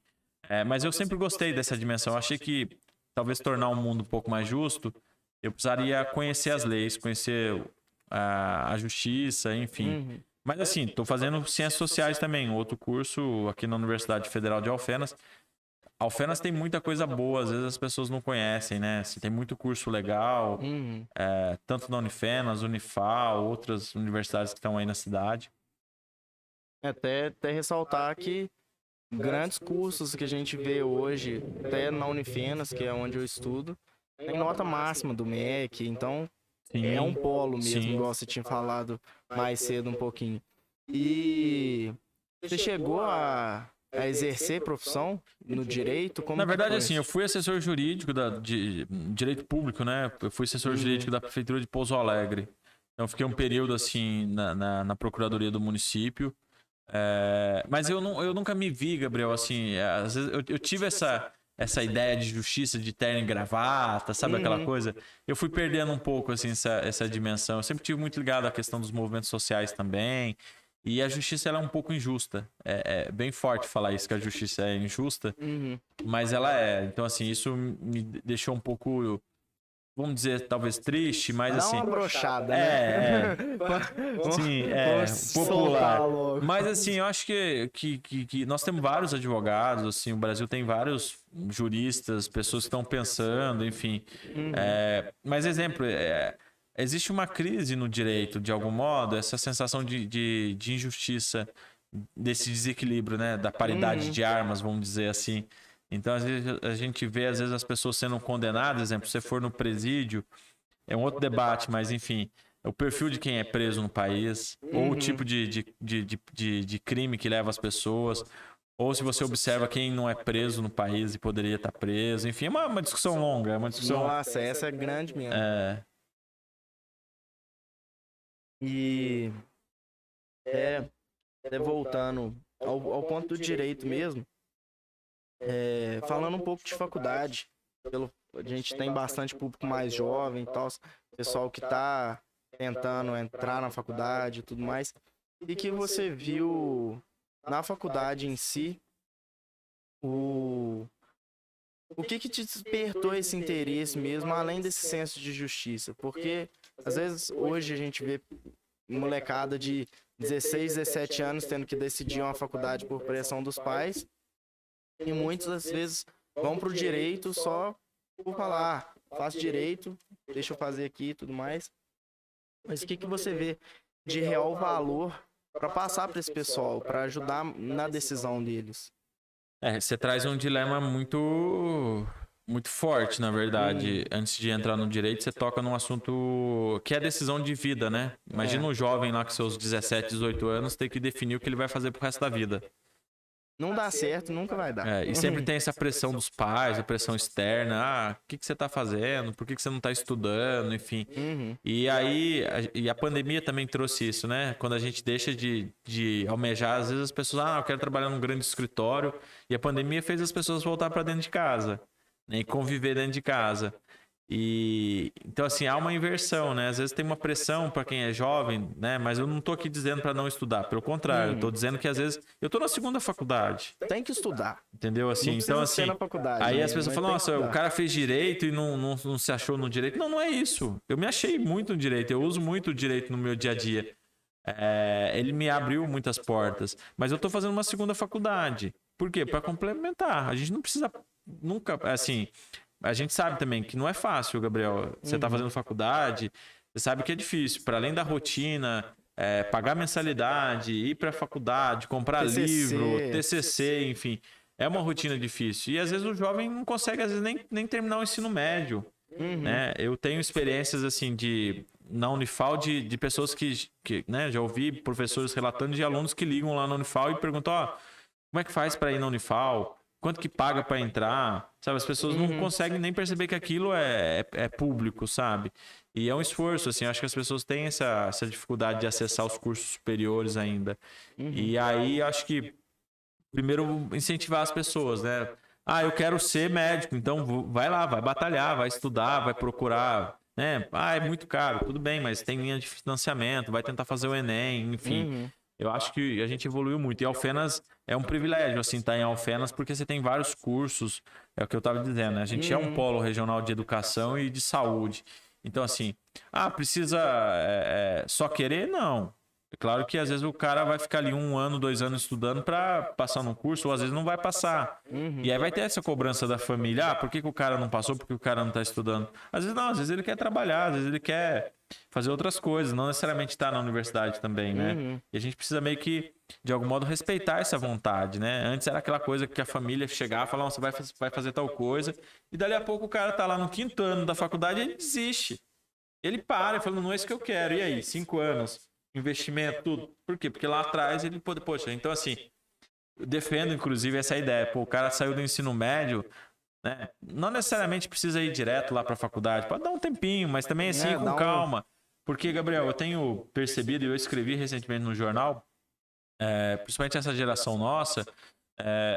Mas eu sempre gostei dessa dimensão. Eu achei que talvez tornar o mundo um pouco mais justo, eu precisaria conhecer as leis, conhecer a justiça, enfim. Mas assim, estou fazendo Ciências Sociais também, outro curso aqui na Universidade Federal de Alfenas. Alfenas tem muita coisa boa, às vezes as pessoas não conhecem, né? Assim, tem muito curso legal, tanto na Unifenas, Unifal, outras universidades que estão aí na cidade. Até ressaltar que grandes cursos que a gente vê hoje, até na Unifenas, que é onde eu estudo, tem nota máxima do MEC, então Sim, é um polo mesmo, sim. igual você tinha falado mais cedo um pouquinho. E você chegou a exercer profissão no direito? Como Na verdade, foi? assim, eu fui assessor jurídico de direito público, né? Eu fui assessor jurídico da Prefeitura de Pouso Alegre. Então, eu fiquei um período, assim, na Procuradoria do município. Mas eu nunca me vi, Gabriel, assim, às vezes eu tive essa ideia de justiça de terno e gravata, sabe aquela coisa? Eu fui perdendo um pouco, assim, essa dimensão. Eu sempre tive muito ligado à questão dos movimentos sociais também. E a justiça, ela é um pouco injusta. É bem forte falar isso, que a justiça é injusta, mas ela é. Então, assim, isso me deixou um pouco, vamos dizer, talvez triste, mas Dá assim... uma brochada, né? Sim, Vamos popular. soltar logo. Mas assim, eu acho que nós temos vários advogados, assim, o Brasil tem vários juristas, pessoas que estão pensando, enfim. Mas exemplo, existe uma crise no direito, de algum modo, essa sensação de injustiça, desse desequilíbrio, né, da paridade de armas, vamos dizer assim. Então, às vezes, a gente vê, às vezes, as pessoas sendo condenadas, exemplo, se você for no presídio, é um outro debate, mas enfim, o perfil de quem é preso no país, ou o tipo de crime que leva as pessoas, ou se você observa quem não é preso no país e poderia estar preso, enfim, é uma discussão longa, é uma discussão... Nossa, essa é grande mesmo. E até voltando ao ponto do direito mesmo, falando um pouco de faculdade, a gente tem bastante público mais jovem e tal, pessoal que está tentando entrar na faculdade e tudo mais, e que você viu na faculdade em si, o que te despertou esse interesse mesmo, além desse senso de justiça? Porque, às vezes, hoje a gente vê molecada de 16, 17 anos tendo que decidir uma faculdade por pressão dos pais, e muitas das vezes vão pro direito só por falar, faço direito, deixa eu fazer aqui e tudo mais. Mas o que você vê de real valor para passar para esse pessoal, para ajudar na decisão deles? Você traz um dilema muito forte, na verdade. Antes de entrar no direito, você toca num assunto que é decisão de vida, né? Imagina um jovem lá com seus 17, 18 anos ter que definir o que ele vai fazer pro resto da vida. Não dá certo, nunca vai dar. E sempre tem essa pressão dos pais, a pressão externa. Ah, o que você tá fazendo? Por que você não tá estudando? Enfim. E aí, a pandemia também trouxe isso, né? Quando a gente deixa de almejar, às vezes as pessoas, eu quero trabalhar num grande escritório. E a pandemia fez as pessoas voltar para dentro de casa, né? E conviver dentro de casa. E então, assim, há uma inversão, né? Às vezes tem uma pressão para quem é jovem, né? Mas eu não tô aqui dizendo para não estudar, pelo contrário, eu tô dizendo que às vezes eu tô na segunda faculdade. Tem que estudar. Entendeu? Assim, então, assim, na faculdade, aí né? as pessoas falam, nossa, o cara fez direito e não se achou no direito. Não, não é isso. Eu me achei muito no direito, eu uso muito o direito no meu dia a dia. Ele me abriu muitas portas, mas eu tô fazendo uma segunda faculdade. Por quê? Para complementar. A gente não precisa nunca, assim, a gente sabe também que não é fácil, Gabriel. Você tá fazendo faculdade, você sabe que é difícil. Para além da rotina, pagar mensalidade, ir para a faculdade, comprar livro, TCC, enfim. É uma rotina difícil. E às vezes o jovem não consegue, às vezes, nem terminar o ensino médio. Né? Eu tenho experiências, assim, na Unifal de pessoas que né, já ouvi professores relatando de alunos que ligam lá na Unifal e perguntam, como é que faz para ir na Unifal? Quanto que paga para entrar? Sabe, as pessoas não conseguem nem perceber que aquilo é público, sabe? E é um esforço, assim, acho que as pessoas têm essa dificuldade de acessar os cursos superiores ainda. E aí, acho que primeiro incentivar as pessoas, né? Eu quero ser médico, então vai lá, vai batalhar, vai estudar, vai procurar, né? É muito caro, tudo bem, mas tem linha de financiamento, vai tentar fazer o Enem, enfim. Eu acho que a gente evoluiu muito. E Alfenas é um privilégio, assim, estar em Alfenas, porque você tem vários cursos, é o que eu estava dizendo, né? A gente é um polo regional de educação e de saúde. Então, assim, precisa só querer? Não. claro que às vezes o cara vai ficar ali 1 ano, 2 anos estudando para passar num curso, ou às vezes não vai passar. E aí vai ter essa cobrança da família. Ah, por que o cara não passou? Por que o cara não tá estudando? Às vezes não, às vezes ele quer trabalhar, às vezes ele quer fazer outras coisas, não necessariamente estar na universidade também, né? E a gente precisa meio que, de algum modo, respeitar essa vontade, né? Antes era aquela coisa que a família chegava e falava, você vai fazer tal coisa, e dali a pouco o cara tá lá no 5º ano da faculdade e ele desiste. Ele para e fala, não é isso que eu quero. E aí, 5 anos, investimento, tudo. Por quê? Porque lá atrás ele pode... Poxa, então assim, eu defendo inclusive essa ideia. Pô, o cara saiu do ensino médio, né? Não necessariamente precisa ir direto lá para a faculdade. Pode dar um tempinho, mas também assim, com calma. Porque, Gabriel, eu tenho percebido, e eu escrevi recentemente no jornal, principalmente essa geração nossa,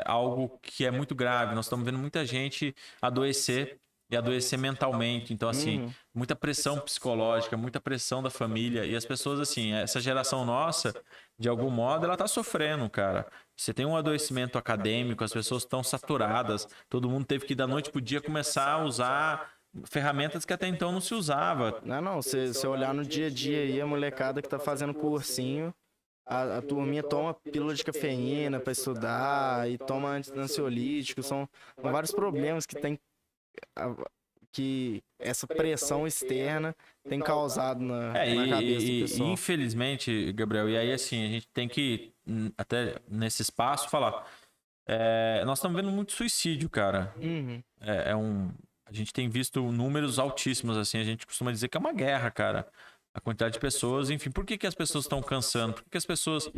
algo que é muito grave. Nós estamos vendo muita gente adoecer e adoecer mentalmente. Então, assim, muita pressão psicológica, muita pressão da família. E as pessoas, assim, essa geração nossa, de algum modo, ela tá sofrendo, cara. Você tem um adoecimento acadêmico, as pessoas estão saturadas, todo mundo teve que, da noite pro dia, começar a usar ferramentas que até então não se usava. Não, você olhar no dia a dia aí, a molecada que tá fazendo cursinho, a turminha toma pílula de cafeína para estudar e toma ansiolítico, são vários problemas que tem que essa pressão externa tem causado na cabeça do pessoal. E infelizmente, Gabriel, e aí assim, a gente tem que, até nesse espaço, falar. Nós estamos vendo muito suicídio, cara. A gente tem visto números altíssimos, assim, a gente costuma dizer que é uma guerra, cara. A quantidade de pessoas, enfim, por que as pessoas estão cansando? Por que as pessoas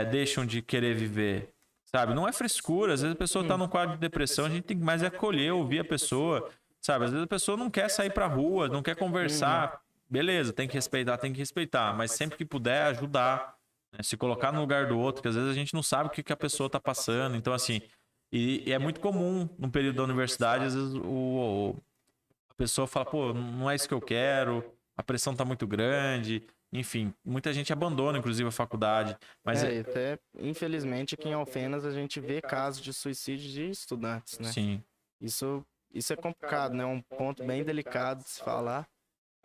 deixam de querer viver? Sabe? Não é frescura, às vezes a pessoa tá num quadro de depressão, a gente tem que mais acolher, ouvir a pessoa, sabe? Às vezes a pessoa não quer sair pra rua, não quer conversar. Beleza, tem que respeitar, mas sempre que puder, ajudar, né? Se colocar no lugar do outro, que às vezes a gente não sabe o que a pessoa tá passando. Então, assim, e é muito comum no período da universidade, às vezes a pessoa fala, pô, não é isso que eu quero, a pressão tá muito grande. Enfim, muita gente abandona, inclusive, a faculdade. Mas até, infelizmente, aqui em Alfenas a gente vê casos de suicídio de estudantes, né? Sim. Isso é complicado, né? É um ponto bem delicado de se falar,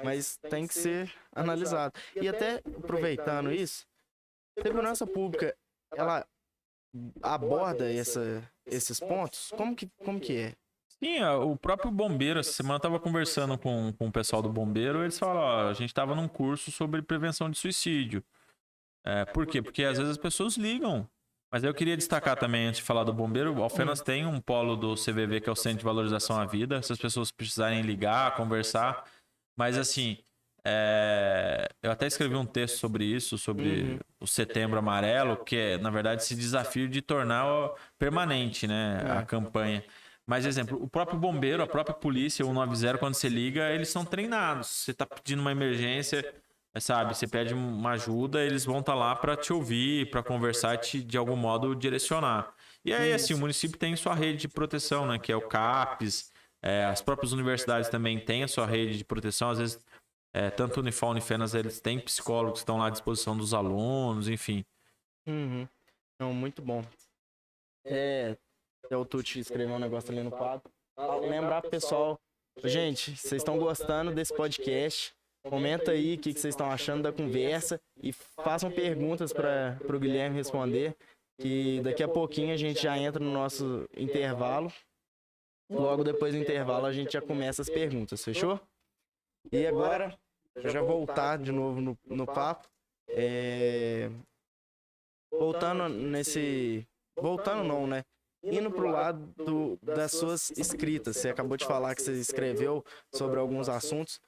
mas tem que ser analisado. E até aproveitando isso, a segurança pública, ela aborda esses pontos? Como que é? Sim, o próprio bombeiro, essa semana eu estava conversando com o pessoal do bombeiro, eles falam, ó, a gente estava num curso sobre prevenção de suicídio. Por quê? Porque às vezes as pessoas ligam. Mas eu queria destacar também, antes de falar do bombeiro, o Alfenas tem um polo do CVV, que é o Centro de Valorização à Vida, se as pessoas precisarem ligar, conversar. Mas assim, eu até escrevi um texto sobre isso, sobre o Setembro Amarelo, que é, na verdade, esse desafio de tornar permanente, né, a campanha. Mas, exemplo, o próprio bombeiro, a própria polícia, o 190, quando você liga, eles são treinados. Você está pedindo uma emergência, sabe? Você pede uma ajuda, eles vão estar lá para te ouvir, para conversar e te, de algum modo, direcionar. E aí, assim, o município tem sua rede de proteção, né? Que é o CAPES. As próprias universidades também têm a sua rede de proteção. Às vezes, tanto Unifal, Unifenas, eles têm psicólogos que estão lá à disposição dos alunos, enfim. Não, muito bom. O Tuti escreveu um negócio ali no quadro. Lembrar pro pessoal, gente, vocês estão gostando desse podcast? Comenta aí o que vocês estão achando da conversa e façam perguntas para o Guilherme responder, que daqui a pouquinho a gente já entra no nosso intervalo. Logo depois do intervalo a gente já começa as perguntas, fechou? E agora, já voltar de novo no papo, voltando não, né? Indo pro lado das suas escritas, você acabou de falar que você escreveu sobre alguns assuntos.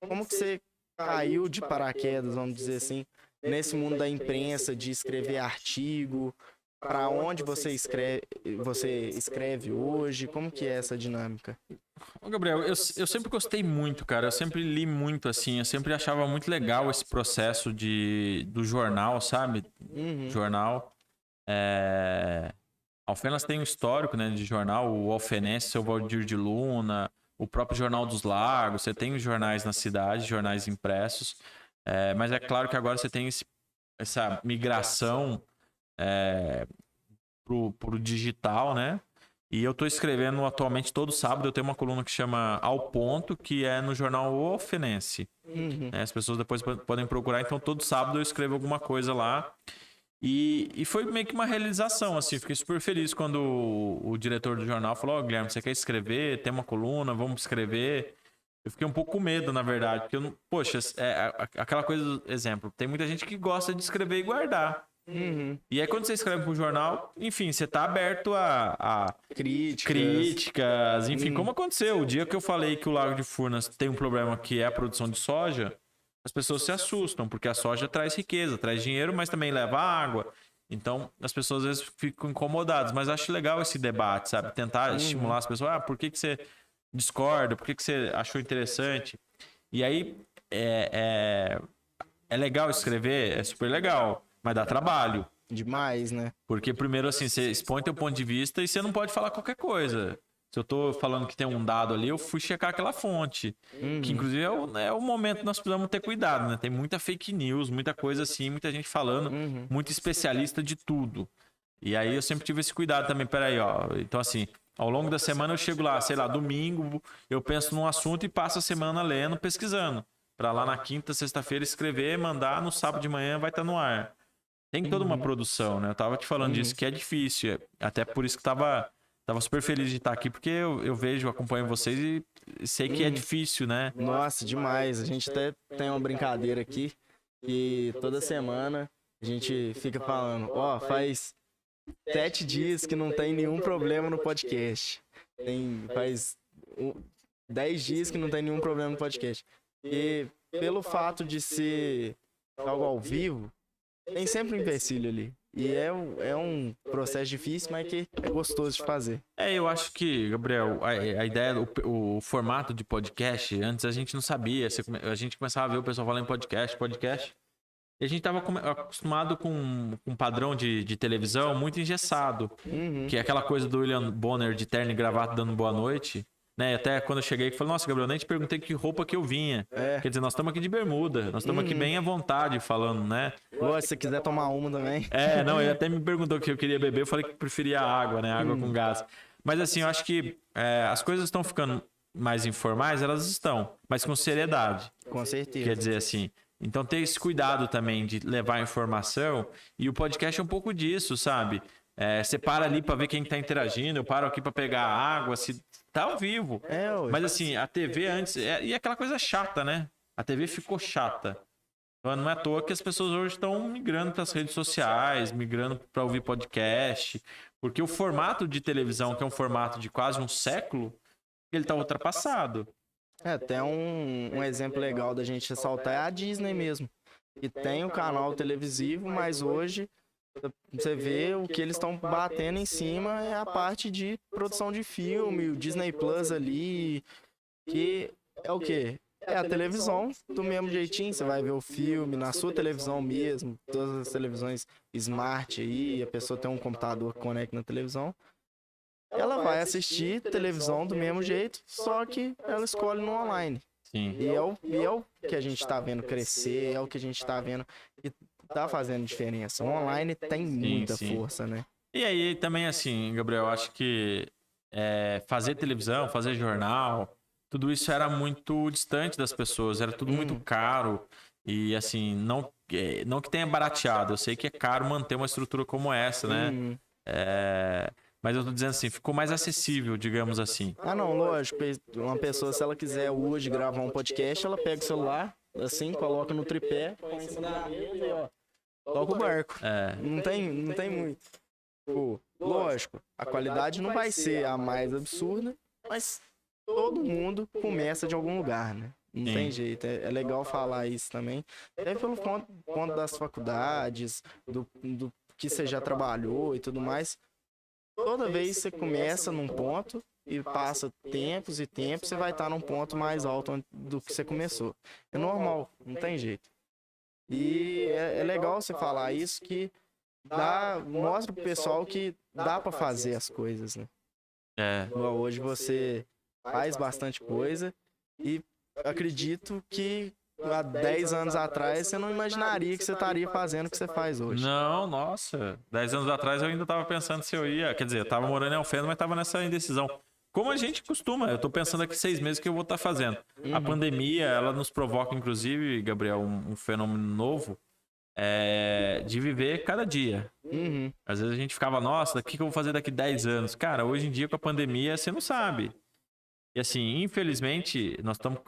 Como que você caiu de paraquedas, vamos dizer assim, nesse mundo da imprensa, de escrever artigo? Para onde você escreve hoje? Como que é essa dinâmica? Ô, Gabriel, eu sempre gostei muito, cara. Eu sempre li muito, assim. Eu sempre achava muito legal esse processo do jornal, sabe? Jornal. Alfenas tem um histórico, né, de jornal, o Alfenense, seu Valdir de Luna, o próprio Jornal dos Lagos. Você tem os jornais na cidade, jornais impressos. Mas é claro que agora você tem essa migração pro digital, né? E eu tô escrevendo atualmente todo sábado. Eu tenho uma coluna que chama Ao Ponto, que é no jornal O Fenense. As pessoas depois podem procurar. Então, todo sábado eu escrevo alguma coisa lá. E foi meio que uma realização, assim. Fiquei super feliz quando o diretor do jornal falou: Guilherme, você quer escrever? Tem uma coluna, vamos escrever. Eu fiquei um pouco com medo, na verdade. Porque, poxa, aquela coisa, exemplo, tem muita gente que gosta de escrever e guardar. E aí, quando você escreve para o jornal, enfim, você tá aberto a críticas, enfim, como aconteceu. O dia que eu falei que o Lago de Furnas tem um problema que é a produção de soja, as pessoas se assustam, porque a soja traz riqueza, traz dinheiro, mas também leva água. Então, as pessoas às vezes ficam incomodadas, mas acho legal esse debate, sabe? Tentar estimular as pessoas. Por que você discorda? Por que você achou interessante? E aí, é legal escrever, é super legal. Mas dá trabalho. Demais, né? Porque primeiro, assim, você expõe teu ponto de vista e você não pode falar qualquer coisa. Se eu tô falando que tem um dado ali, eu fui checar aquela fonte. Que, inclusive, é o momento que nós precisamos ter cuidado, né? Tem muita fake news, muita coisa assim, muita gente falando, muito especialista de tudo. E aí eu sempre tive esse cuidado também. Peraí, ó. Então, assim, ao longo da semana eu chego lá, sei lá, domingo, eu penso num assunto e passo a semana lendo, pesquisando. Pra lá na quinta, sexta-feira escrever, mandar, no sábado de manhã vai estar no ar. Tem toda uma produção, né? Eu tava te falando disso, que é difícil. Até por isso que tava super feliz de estar aqui, porque eu vejo, acompanho vocês e sei que é difícil, né? Nossa, demais. A gente até tem uma brincadeira aqui, que toda semana a gente fica falando, faz 7 dias que não tem nenhum problema no podcast. Faz 10 dias que não tem nenhum problema no podcast. E pelo fato de ser algo ao vivo, tem sempre um empecilho ali. E é um processo difícil, mas que é gostoso de fazer. Eu acho que, Gabriel, a ideia, o formato de podcast, antes a gente não sabia. A gente começava a ver o pessoal falando em podcast. E a gente estava acostumado com um padrão de televisão muito engessado. Que é aquela coisa do William Bonner de terno e gravata dando boa noite. Né? Até quando eu cheguei, eu falei, nossa, Gabriel, nem te perguntei que roupa que eu vinha. Quer dizer, nós estamos aqui de bermuda, nós estamos aqui bem à vontade falando, né? Se você quiser tomar uma também. Não, ele até me perguntou o que eu queria beber, eu falei que preferia água, né? Água com gás. Mas assim, eu acho que as coisas estão ficando mais informais, elas estão, mas com seriedade. Com certeza. Quer dizer assim, então ter esse cuidado também de levar informação, e o podcast é um pouco disso, sabe? Você para ali para ver quem tá interagindo, eu paro aqui para pegar água, se tá ao vivo. Mas assim, a TV antes, e aquela coisa chata, né? A TV ficou chata. Não é à toa que as pessoas hoje estão migrando para as redes sociais, migrando para ouvir podcast, porque o formato de televisão, que é um formato de quase um século, ele tá ultrapassado. Até um exemplo legal da gente ressaltar é a Disney mesmo, que tem o canal televisivo, mas hoje você vê o que eles estão batendo em cima é a parte de produção de filme, o Disney Plus ali, que é o quê? É a televisão do mesmo jeitinho, você vai ver o filme na sua televisão mesmo, todas as televisões smart aí, a pessoa tem um computador que conecta na televisão, ela vai assistir televisão do mesmo jeito, só que ela escolhe no online. Sim. E é o que a gente tá vendo crescer, é o que a gente tá vendo que tá fazendo diferença. O online tem muita força, né? E aí também, assim, Gabriel, acho que fazer televisão, fazer jornal, tudo isso era muito distante das pessoas, era tudo muito caro. E assim, não que tenha barateado, eu sei que é caro manter uma estrutura como essa, né? Mas eu tô dizendo assim, ficou mais acessível, digamos assim. Não, lógico. Uma pessoa, se ela quiser hoje gravar um podcast, ela pega o celular, assim, coloca no tripé, põe em cima da mesa e toca o barco. Não tem muito. Pô, lógico, a qualidade não vai ser a mais absurda, mas todo mundo começa de algum lugar, né? Não tem jeito. É legal falar isso também. Até pelo ponto das faculdades, do que você já trabalhou e tudo mais. Toda vez que você começa num ponto e passa tempos e tempos, você vai estar num ponto mais alto do que você começou. É normal, não tem jeito. E é legal você falar isso, que mostra pro pessoal que dá pra fazer as coisas, né? Hoje você faz bastante coisa e acredito que há 10 anos atrás, você não imaginaria que você estaria fazendo o que você faz hoje. Não, nossa. 10 anos atrás eu ainda tava pensando se eu ia. Quer dizer, eu tava morando em Alfenas, mas tava nessa indecisão. Como a gente costuma, eu tô pensando aqui 6 meses que eu vou estar fazendo. A pandemia, ela nos provoca, inclusive, Gabriel, um fenômeno novo de viver cada dia. Às vezes a gente ficava, nossa, o que eu vou fazer daqui 10 anos? Cara, hoje em dia com a pandemia, você não sabe. E assim, infelizmente, nós estamos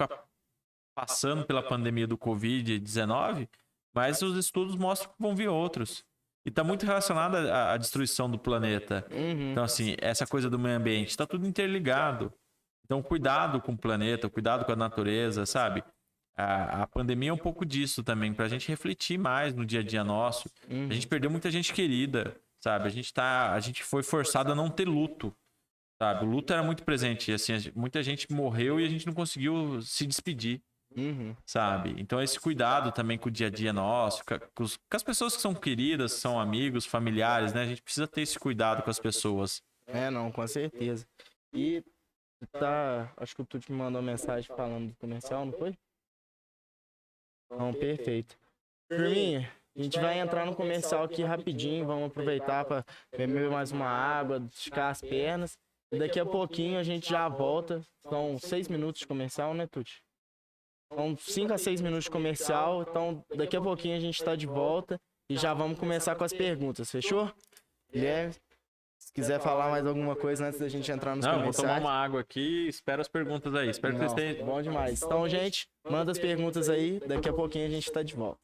passando pela pandemia do Covid-19, mas os estudos mostram que vão vir outros. E está muito relacionado à destruição do planeta. Então, assim, essa coisa do meio ambiente está tudo interligado. Então, cuidado com o planeta, cuidado com a natureza, sabe? A pandemia é um pouco disso também, para a gente refletir mais no dia a dia nosso. A gente perdeu muita gente querida, sabe? A gente foi forçado a não ter luto, sabe? O luto era muito presente. Assim, muita gente morreu e a gente não conseguiu se despedir. Sabe? Então esse cuidado também com o dia a dia nosso, com as pessoas que são queridas, são amigos, familiares, né? A gente precisa ter esse cuidado com as pessoas. Não, com certeza. E acho que o Tuti me mandou uma mensagem falando do comercial, não foi? Não, perfeito. Firminha, a gente vai entrar no comercial aqui rapidinho, vamos aproveitar para beber mais uma água, esticar as pernas. E daqui a pouquinho a gente já volta. São 6 minutos de comercial, né, Tuti? São 5 a 6 minutos de comercial, então daqui a pouquinho a gente está de volta e já vamos começar com as perguntas, fechou? Guilherme, se quiser falar mais alguma coisa antes da gente entrar nos comerciais. Vou tomar uma água aqui e espero as perguntas aí. Espero que vocês tenham... Bom demais. Então, gente, manda as perguntas aí, daqui a pouquinho a gente está de volta.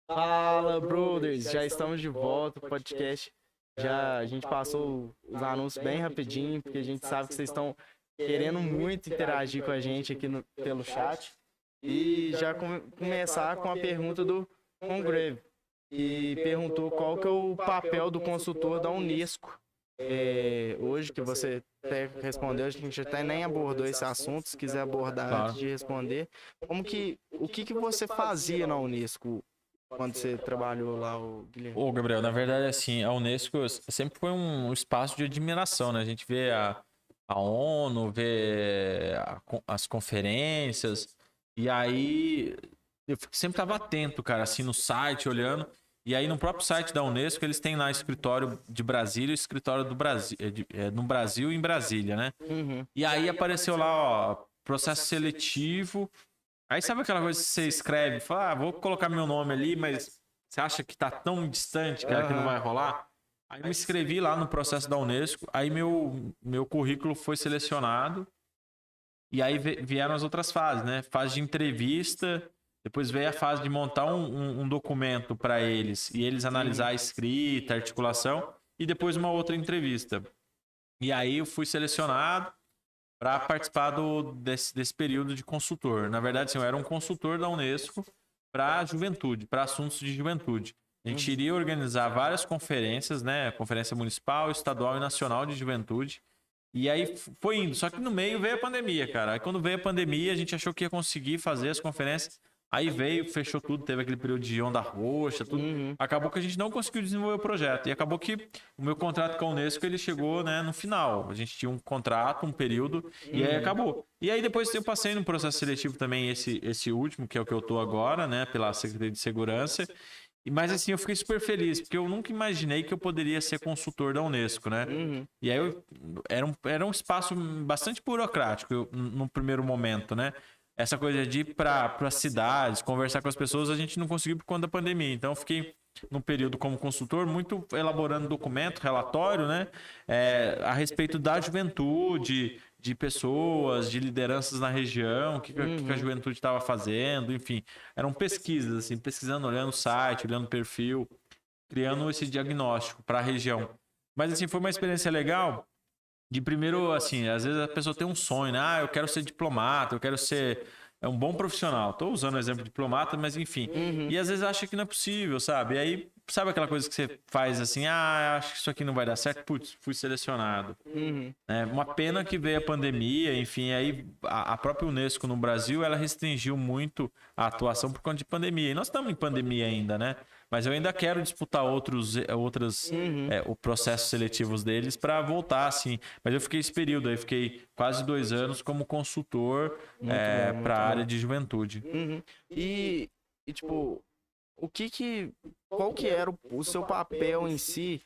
Fala, brothers! Já estamos de volta, o podcast. Já a gente passou os anúncios bem rapidinho, porque a gente sabe que vocês estão querendo muito interagir com a gente aqui pelo chat. E já começar com a pergunta do Congreve, que perguntou qual que é o papel do consultor da Unesco. Hoje que você até respondeu, a gente até nem abordou esse assunto, se quiser abordar Claro. antes de responder. O que você fazia na Unesco quando você trabalhou lá, Guilherme? Ô, Gabriel, na verdade, assim, a Unesco sempre foi um espaço de admiração, né? A gente vê a ONU, vê as conferências, e aí eu sempre estava atento, cara, assim, no site, olhando. E aí, no próprio site da Unesco, eles têm lá escritório de Brasília e escritório do Brasil, no Brasil e em Brasília, né? Uhum. E aí apareceu lá, ó, processo seletivo. Aí sabe aquela coisa que você escreve, fala, vou colocar meu nome ali, mas você acha que tá tão distante, cara, que não vai rolar? Aí eu me inscrevi lá no processo da Unesco, aí meu currículo foi selecionado, e aí vieram as outras fases, né? Fase de entrevista, depois veio a fase de montar um documento para eles, e eles analisar a escrita, a articulação, e depois uma outra entrevista. E aí eu fui selecionado para participar desse período de consultor. Na verdade, assim, eu era um consultor da Unesco para juventude, para assuntos de juventude. A gente iria organizar várias conferências, né? Conferência municipal, estadual e nacional de juventude. E aí foi indo. Só que no meio veio a pandemia, cara. Aí quando veio a pandemia, a gente achou que ia conseguir fazer as conferências. Aí veio, fechou tudo, teve aquele período de onda roxa, tudo. Acabou que a gente não conseguiu desenvolver o projeto. E acabou que o meu contrato com a Unesco, ele chegou, né, no final. A gente tinha um contrato, um período, e aí acabou. E aí depois eu passei no processo seletivo também, esse último, que é o que eu tô agora, né, pela Secretaria de Segurança. Mas assim, eu fiquei super feliz, porque eu nunca imaginei que eu poderia ser consultor da Unesco, né? E aí era um espaço bastante burocrático no primeiro momento, né? Essa coisa de ir para cidades, conversar com as pessoas, a gente não conseguiu por conta da pandemia. Então, eu fiquei num período como consultor, muito elaborando documento, relatório, né? A respeito da juventude, de pessoas, de lideranças na região, o que a juventude estava fazendo, enfim. Eram pesquisas, assim, pesquisando, olhando o site, olhando o perfil, criando esse diagnóstico para a região. Mas, assim, foi uma experiência legal. De primeiro, assim, às vezes a pessoa tem um sonho, né? Ah, eu quero ser diplomata, eu quero ser um bom profissional. Tô usando o exemplo de diplomata, mas enfim. E às vezes acha que não é possível, sabe? E aí, sabe aquela coisa que você faz assim, ah, acho que isso aqui não vai dar certo? Putz, fui selecionado. É uma pena que veio a pandemia, enfim, aí a própria Unesco no Brasil, ela restringiu muito a atuação por conta de pandemia. E nós estamos em pandemia ainda, né? Mas eu ainda quero disputar outros processos seletivos deles para voltar, assim. Mas eu fiquei esse período aí, fiquei quase 2 anos como consultor para a área de juventude. E, tipo, qual que era o seu papel em si,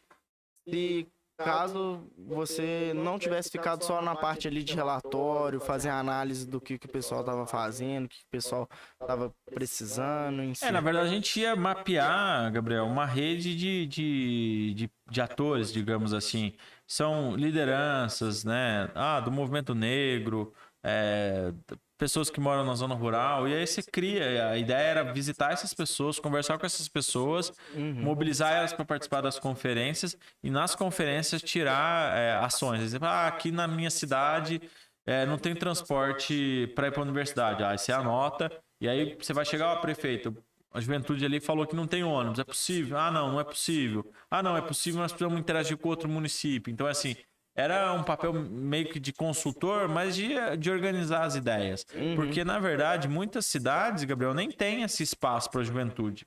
se caso você não tivesse ficado só na parte ali de relatório, fazer análise do que o pessoal estava fazendo, o que o pessoal estava precisando em si? Na verdade, a gente ia mapear, Gabriel, uma rede de atores, digamos assim. São lideranças, né? Do movimento negro, pessoas que moram na zona rural. E aí você cria. A ideia era visitar essas pessoas, conversar com essas pessoas, mobilizar elas para participar das conferências e nas conferências tirar ações. Exemplo, aqui na minha cidade não tem transporte para ir para a universidade. Aí você anota e aí você vai chegar, prefeito. A juventude ali falou que não tem ônibus. É possível? Não, não é possível. Não, é possível, nós precisamos interagir com outro município. Então, assim, era um papel meio que de consultor, mas de organizar as ideias. Porque, na verdade, muitas cidades, Gabriel, nem tem esse espaço para a juventude.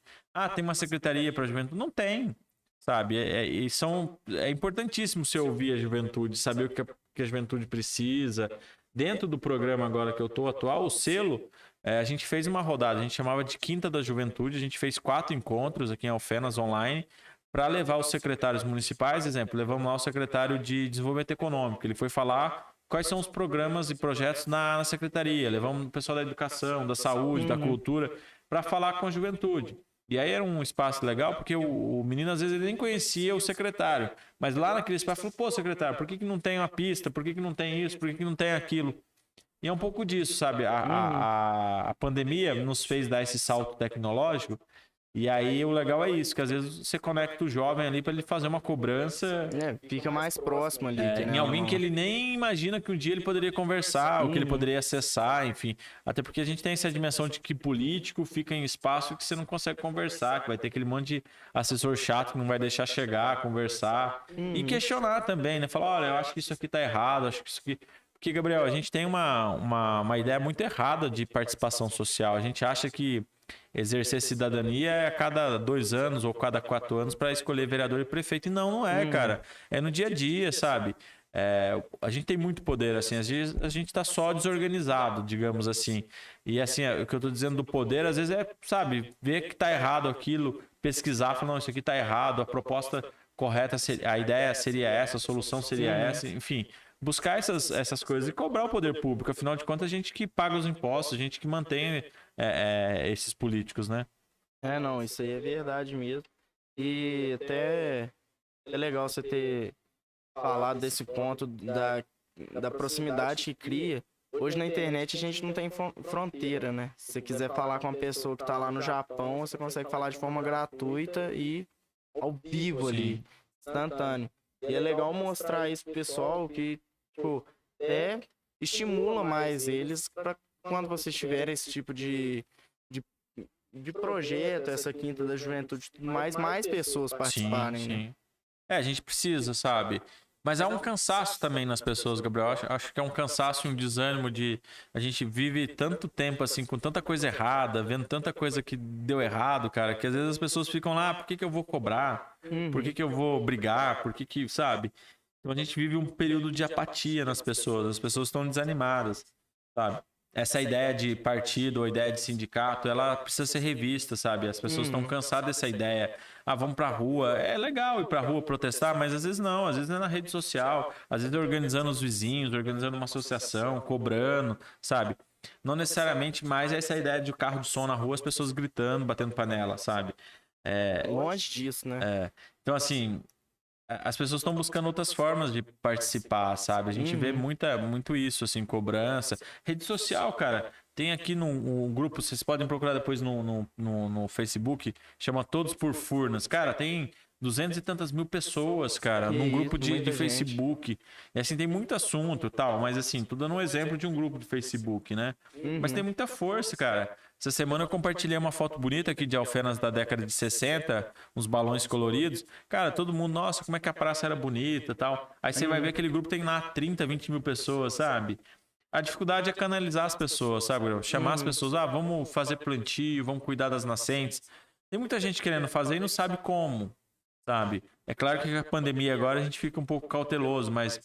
Tem uma secretaria para a juventude? Não tem, sabe? É importantíssimo você ouvir a juventude, saber o que a juventude precisa. Dentro do programa agora que eu estou atual, o selo, a gente fez uma rodada, a gente chamava de Quinta da Juventude, a gente fez 4 encontros aqui em Alfenas online, para levar os secretários municipais, exemplo, levamos lá o secretário de Desenvolvimento Econômico, ele foi falar quais são os programas e projetos na secretaria, levamos o pessoal da educação, da saúde, da cultura, para falar com a juventude. E aí era um espaço legal, porque o menino às vezes ele nem conhecia o secretário, mas lá naquele espaço falou, pô, secretário, por que não tem uma pista, por que não tem isso, por que não tem aquilo? E é um pouco disso, sabe? A pandemia nos fez dar esse salto tecnológico E aí o legal é isso, que às vezes você conecta o jovem ali para ele fazer uma cobrança Fica mais próximo ali, em alguém que ele nem imagina que um dia ele poderia conversar, ou que ele poderia acessar, enfim. Até porque a gente tem essa dimensão de que político fica em espaço que você não consegue conversar, que vai ter aquele monte de assessor chato que não vai deixar chegar, conversar. E questionar também, né? Falar, olha, eu acho que isso aqui tá errado, acho que isso aqui... Porque, Gabriel, a gente tem uma ideia muito errada de participação social. A gente acha que exercer cidadania é a cada 2 anos ou cada 4 anos para escolher vereador e prefeito. E não é, cara. É no dia a dia, sabe? A gente tem muito poder, assim. Às vezes a gente tá só desorganizado, digamos assim. E, assim, o que eu tô dizendo do poder, às vezes é, sabe, ver que tá errado aquilo, pesquisar, falar, não, isso aqui tá errado, a proposta correta, a ideia seria essa, a solução seria essa, enfim. Buscar essas coisas e cobrar o poder público. Afinal de contas, a gente que paga os impostos, a gente que mantém esses políticos, né? Não, isso aí é verdade mesmo. E até é legal você ter falado desse ponto da proximidade que cria. Hoje na internet a gente não tem fronteira, né? Se você quiser falar com uma pessoa que tá lá no Japão, você consegue falar de forma gratuita e ao vivo ali, instantâneo. E é legal mostrar isso pro pessoal que, tipo, estimula mais eles para quando vocês tiverem esse tipo de projeto, essa quinta da juventude, mais pessoas participarem, né? A gente precisa, sabe? Mas há um cansaço também nas pessoas, Gabriel. Acho que é um cansaço e um desânimo de... A gente vive tanto tempo, assim, com tanta coisa errada, vendo tanta coisa que deu errado, cara, que às vezes as pessoas ficam lá, por que eu vou cobrar? Por que eu vou brigar? Por que, sabe? Então a gente vive um período de apatia nas pessoas. As pessoas estão desanimadas, sabe? Essa ideia de partido ou ideia de sindicato, ela precisa ser revista, sabe? As pessoas estão cansadas dessa ideia. Ah, vamos pra rua. É legal ir pra rua protestar, mas às vezes não. Às vezes é na rede social, às vezes é organizando os vizinhos, organizando uma associação, cobrando, sabe? Não necessariamente mais essa ideia de carro de som na rua, as pessoas gritando, batendo panela, sabe? Longe disso, né? Então, assim, as pessoas estão buscando outras formas de participar, sabe? A gente vê muito isso, assim, cobrança. Rede social, cara. Tem aqui um grupo, vocês podem procurar depois no Facebook, chama Todos por Furnas. Cara, tem 200 e tantas mil pessoas, cara, num grupo de Facebook. E assim, tem muito assunto e tal, mas assim, tô dando um exemplo de um grupo de Facebook, né? Mas tem muita força, cara. Essa semana eu compartilhei uma foto bonita aqui de Alfenas da década de 60, uns balões coloridos. Cara, todo mundo, nossa, como é que a praça era bonita e tal. Aí você vai ver aquele grupo tem lá 30, 20 mil pessoas, sabe? A dificuldade é canalizar as pessoas, sabe? Chamar as pessoas, vamos fazer plantio, vamos cuidar das nascentes. Tem muita gente querendo fazer e não sabe como, sabe? É claro que com a pandemia agora a gente fica um pouco cauteloso, mas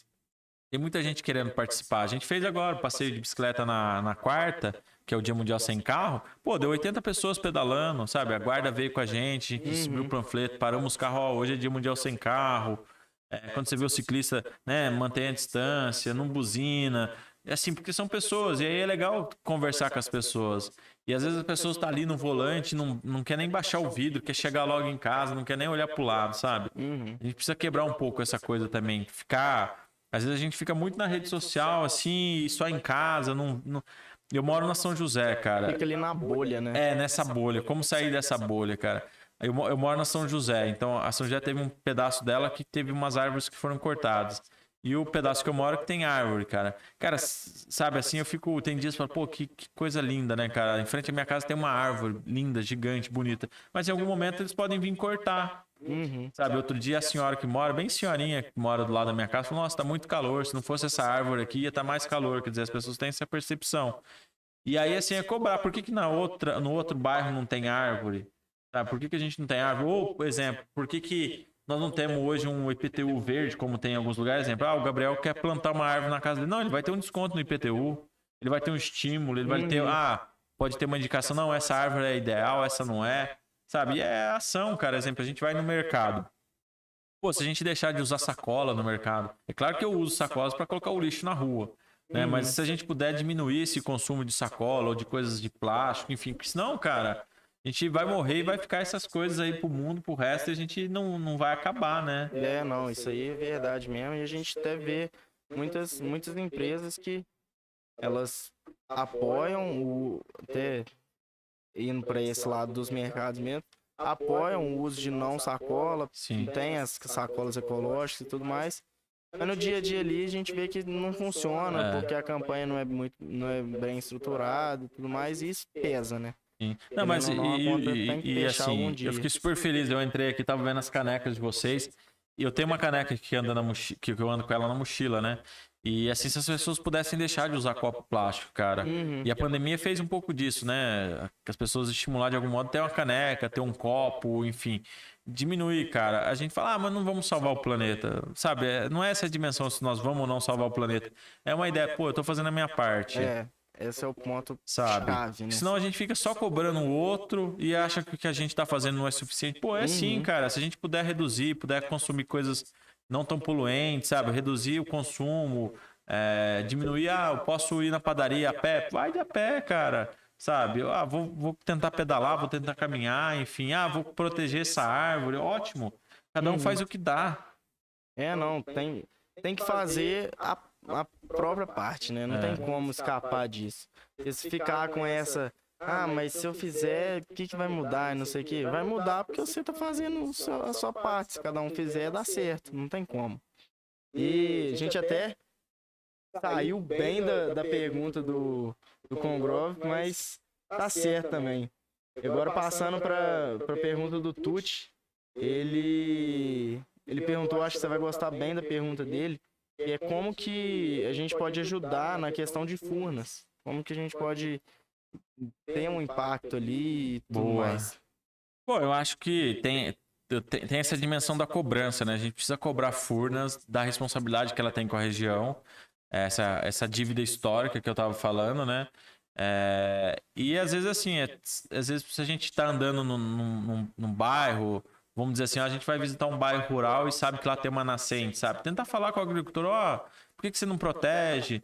tem muita gente querendo participar. A gente fez agora o passeio de bicicleta na quarta, que é o Dia Mundial Sem Carro. Pô, deu 80 pessoas pedalando, sabe? A guarda veio com a gente distribuiu o panfleto, paramos os carros, hoje é Dia Mundial Sem Carro. Quando você vê o ciclista, né, mantém a distância, não buzina. É assim, porque são pessoas, e aí é legal conversar com as pessoas. E às vezes as pessoas estão ali no volante, não quer nem baixar o vidro, quer chegar logo em casa, não quer nem olhar pro lado, sabe? A gente precisa quebrar um pouco essa coisa também. Às vezes a gente fica muito na rede social, assim, só em casa. Eu moro na São José, cara. Fica ali na bolha, né? Nessa bolha. Como sair dessa bolha, cara? Eu moro na São José, então a São José teve um pedaço dela que teve umas árvores que foram cortadas. E o pedaço que eu moro que tem árvore, cara. Cara, sabe assim, tem dias que eu falo, pô, que coisa linda, né, cara? Em frente à minha casa tem uma árvore linda, gigante, bonita. Mas em algum momento eles podem vir cortar. Sabe, outro dia a senhora que mora, bem senhorinha que mora do lado da minha casa, falou, nossa, tá muito calor. Se não fosse essa árvore aqui, ia estar mais calor. Quer dizer, as pessoas têm essa percepção. E aí, assim, é cobrar. Por que no outro bairro não tem árvore? Sabe? Por que a gente não tem árvore? Ou, por exemplo, por que nós não temos hoje um IPTU verde, como tem em alguns lugares? Exemplo, o Gabriel quer plantar uma árvore na casa dele. Não, ele vai ter um desconto no IPTU, ele vai ter um estímulo, ele vai ter, pode ter uma indicação, não, essa árvore é ideal, essa não é. Sabe? E é ação, cara. Exemplo, a gente vai no mercado. Pô, se a gente deixar de usar sacola no mercado, é claro que eu uso sacolas para colocar o lixo na rua, né? Mas se a gente puder diminuir esse consumo de sacola ou de coisas de plástico, enfim, porque senão, cara, a gente vai morrer e vai ficar essas coisas aí pro mundo, pro resto, e a gente não vai acabar, né? Não, isso aí é verdade mesmo. E a gente até vê muitas empresas que elas apoiam até indo para esse lado dos mercados mesmo, apoiam o uso de não sacola, Sim. tem as sacolas ecológicas e tudo mais. Mas no dia a dia ali a gente vê que não funciona, porque a campanha não é bem estruturada e tudo mais, e isso pesa, né? Sim. Não, mas Querendo ou não, a conta tem que fechar algum assim, dia. eu fiquei super feliz. Eu entrei aqui, tava vendo as canecas de vocês. E eu tenho uma caneca que anda na mochila, que eu ando com ela na mochila, né? E assim, se as pessoas pudessem deixar de usar copo plástico, cara. E a pandemia fez um pouco disso, né? Que as pessoas estimular de algum modo ter uma caneca, ter um copo, enfim. Diminuir, cara. A gente fala, mas não vamos salvar o planeta. Sabe? Não é essa a dimensão se nós vamos ou não salvar o planeta. É uma ideia, pô, eu tô fazendo a minha parte. Esse é o ponto Sabe? chave, né? Senão a gente fica só cobrando o outro e acha que o que a gente tá fazendo não é suficiente. Pô, é sim, cara. Se a gente puder reduzir, puder consumir coisas não tão poluentes, sabe? Reduzir o consumo, diminuir, eu posso ir na padaria a pé? Vai de a pé, cara. Sabe? Vou tentar pedalar, vou tentar caminhar, enfim. Vou proteger essa árvore. Ótimo. Cada um faz o que dá. Não, tem que fazer a própria parte, né? Não tem como escapar disso. E se ficar com essa, mas se eu fizer, o que vai mudar? Não sei o que. Vai mudar porque você tá fazendo a sua parte. Se cada um fizer, dá certo. Não tem como. E a gente até saiu bem da pergunta do Congrove, mas tá certo também. Agora passando para a pergunta do Tucci, ele perguntou, acho que você vai gostar bem da pergunta dele, que é como que a gente pode ajudar na questão de Furnas, como que a gente pode ter um impacto ali e tudo mais. Pô, eu acho que tem essa dimensão da cobrança, né? A gente precisa cobrar Furnas da responsabilidade que ela tem com a região, essa dívida histórica que eu tava falando, né? E às vezes assim, às vezes se a gente tá andando num bairro, vamos dizer assim, a gente vai visitar um bairro rural e sabe que lá tem uma nascente, sabe? Tentar falar com o agricultor, por que você não protege?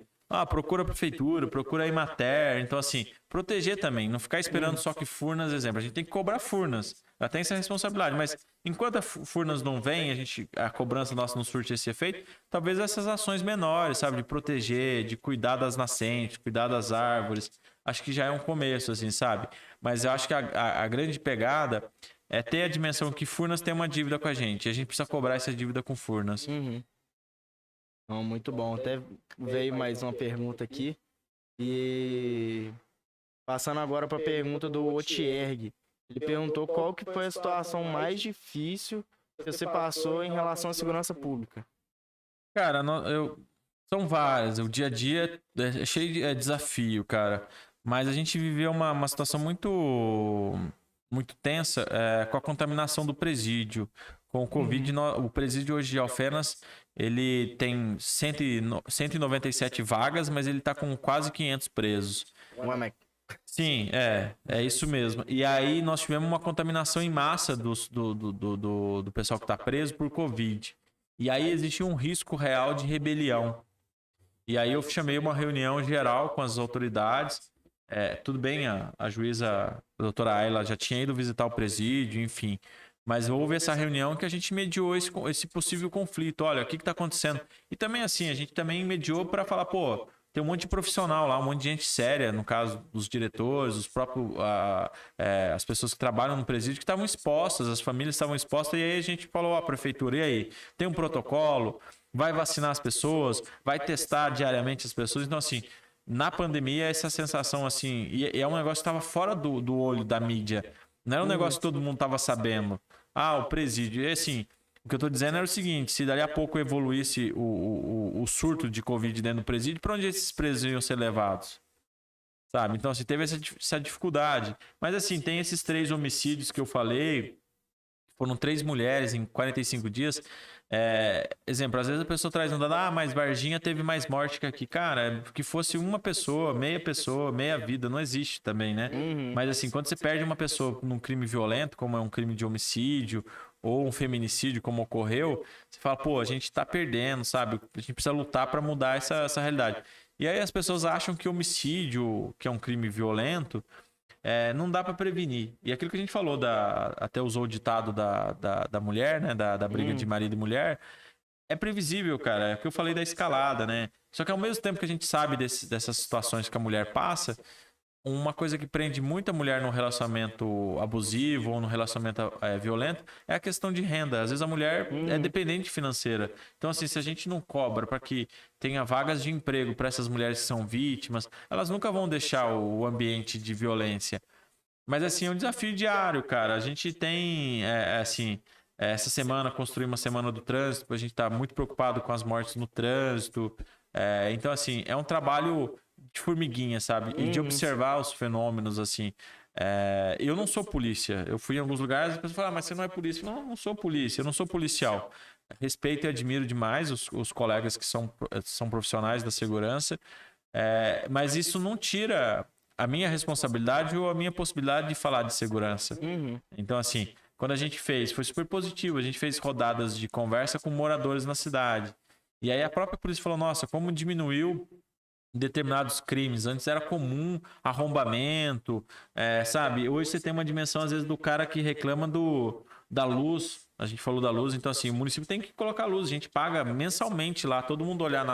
Procura a prefeitura, procura a Emater. Então, assim, proteger também, não ficar esperando só que Furnas, exemplo. A gente tem que cobrar Furnas. Ela tem essa responsabilidade, mas enquanto a Furnas não vem, a cobrança nossa não surte esse efeito, talvez essas ações menores, sabe? De proteger, de cuidar das nascentes, cuidar das árvores, acho que já é um começo, assim, sabe? Mas eu acho que a grande pegada é ter a dimensão que Furnas tem uma dívida com a gente. E a gente precisa cobrar essa dívida com Furnas. Não, muito bom. Até veio mais uma pergunta aqui. E passando agora para a pergunta do Otierg. Ele perguntou qual que foi a situação mais difícil que você passou em relação à segurança pública. Cara, são várias. O dia a dia é cheio de desafio, cara. Mas a gente viveu uma situação muito tensa com a contaminação do presídio. Com o Covid, o presídio hoje de Alfenas, ele tem 197 vagas, mas ele tá com quase 500 presos. Sim, é isso mesmo. E aí nós tivemos uma contaminação em massa do pessoal que tá preso por Covid. E aí existia um risco real de rebelião. E aí eu chamei uma reunião geral com as autoridades. Tudo bem, a juíza, a doutora Ayla, já tinha ido visitar o presídio, enfim. Mas houve essa reunião que a gente mediou esse possível conflito. Olha, o que está acontecendo? E também assim, a gente também mediou para falar, pô, tem um monte de profissional lá, um monte de gente séria, no caso dos diretores, os próprios, as pessoas que trabalham no presídio, que estavam expostas, as famílias estavam expostas, e aí a gente falou, prefeitura, e aí? Tem um protocolo? Vai vacinar as pessoas? Vai testar diariamente as pessoas? Então, assim, na pandemia, essa sensação, assim, e é um negócio que estava fora do olho da mídia. Não era um negócio que todo mundo estava sabendo. O presídio. E assim, o que eu tô dizendo era o seguinte: se dali a pouco evoluísse o surto de Covid dentro do presídio, para onde esses presos iam ser levados? Sabe? Então, assim, teve essa dificuldade. Mas, assim, tem esses 3 homicídios que eu falei. Foram 3 mulheres em 45 dias. Exemplo, às vezes a pessoa traz um dado, mas Varginha teve mais morte que aqui. Cara, que fosse uma pessoa, meia vida, não existe também, né? Mas assim, quando você perde uma pessoa num crime violento, como é um crime de homicídio, ou um feminicídio, como ocorreu, você fala, pô, a gente tá perdendo, sabe? A gente precisa lutar para mudar essa realidade. E aí as pessoas acham que homicídio, que é um crime violento, não dá para prevenir. E aquilo que a gente falou, até usou o ditado da mulher, né? Da briga de marido e mulher. É previsível, cara. É o que eu falei da escalada, né? Só que ao mesmo tempo que a gente sabe dessas situações que a mulher passa, uma coisa que prende muita mulher num relacionamento abusivo ou num relacionamento violento é a questão de renda. Às vezes a mulher é dependente financeira. Então, assim, se a gente não cobra para que tenha vagas de emprego para essas mulheres que são vítimas, elas nunca vão deixar o ambiente de violência. Mas, assim, é um desafio diário, cara. A gente tem, assim, essa semana construir uma semana do trânsito, a gente está muito preocupado com as mortes no trânsito. Então, assim, é um trabalho de formiguinha, sabe? E de observar os fenômenos, assim. Eu não sou polícia. Eu fui em alguns lugares e as pessoas falam, mas você não é polícia. Não, eu não sou polícia, eu não sou policial. Respeito e admiro demais os colegas que são profissionais da segurança, mas isso não tira a minha responsabilidade ou a minha possibilidade de falar de segurança. Então, assim, quando a gente fez, foi super positivo. A gente fez rodadas de conversa com moradores na cidade. E aí a própria polícia falou, nossa, como diminuiu determinados crimes. Antes era comum arrombamento, sabe? Hoje você tem uma dimensão, às vezes, do cara que reclama da luz. A gente falou da luz, então assim, o município tem que colocar luz. A gente paga mensalmente lá, todo mundo olhar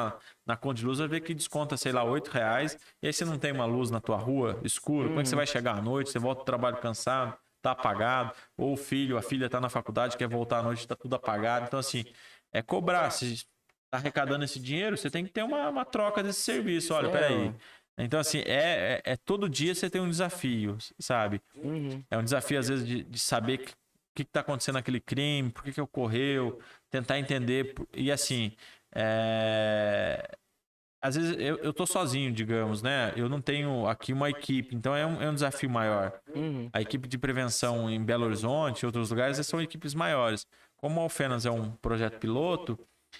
na conta de luz vai ver que desconta, sei lá, R$8. E aí você não tem uma luz na tua rua, escuro, como é que você vai chegar à noite? Você volta do trabalho cansado, tá apagado. Ou o filho, a filha tá na faculdade, quer voltar à noite, tá tudo apagado. Então assim, é cobrar. Se tá arrecadando esse dinheiro, você tem que ter uma troca desse serviço. Olha, peraí. Então, assim, todo dia você tem um desafio, sabe? É um desafio, às vezes, de saber o que está acontecendo naquele crime, por que ocorreu, tentar entender. E, assim, às vezes eu tô sozinho, digamos, né? Eu não tenho aqui uma equipe, então é um desafio maior. A equipe de prevenção em Belo Horizonte e outros lugares são equipes maiores. Como a Alfenas é um projeto piloto,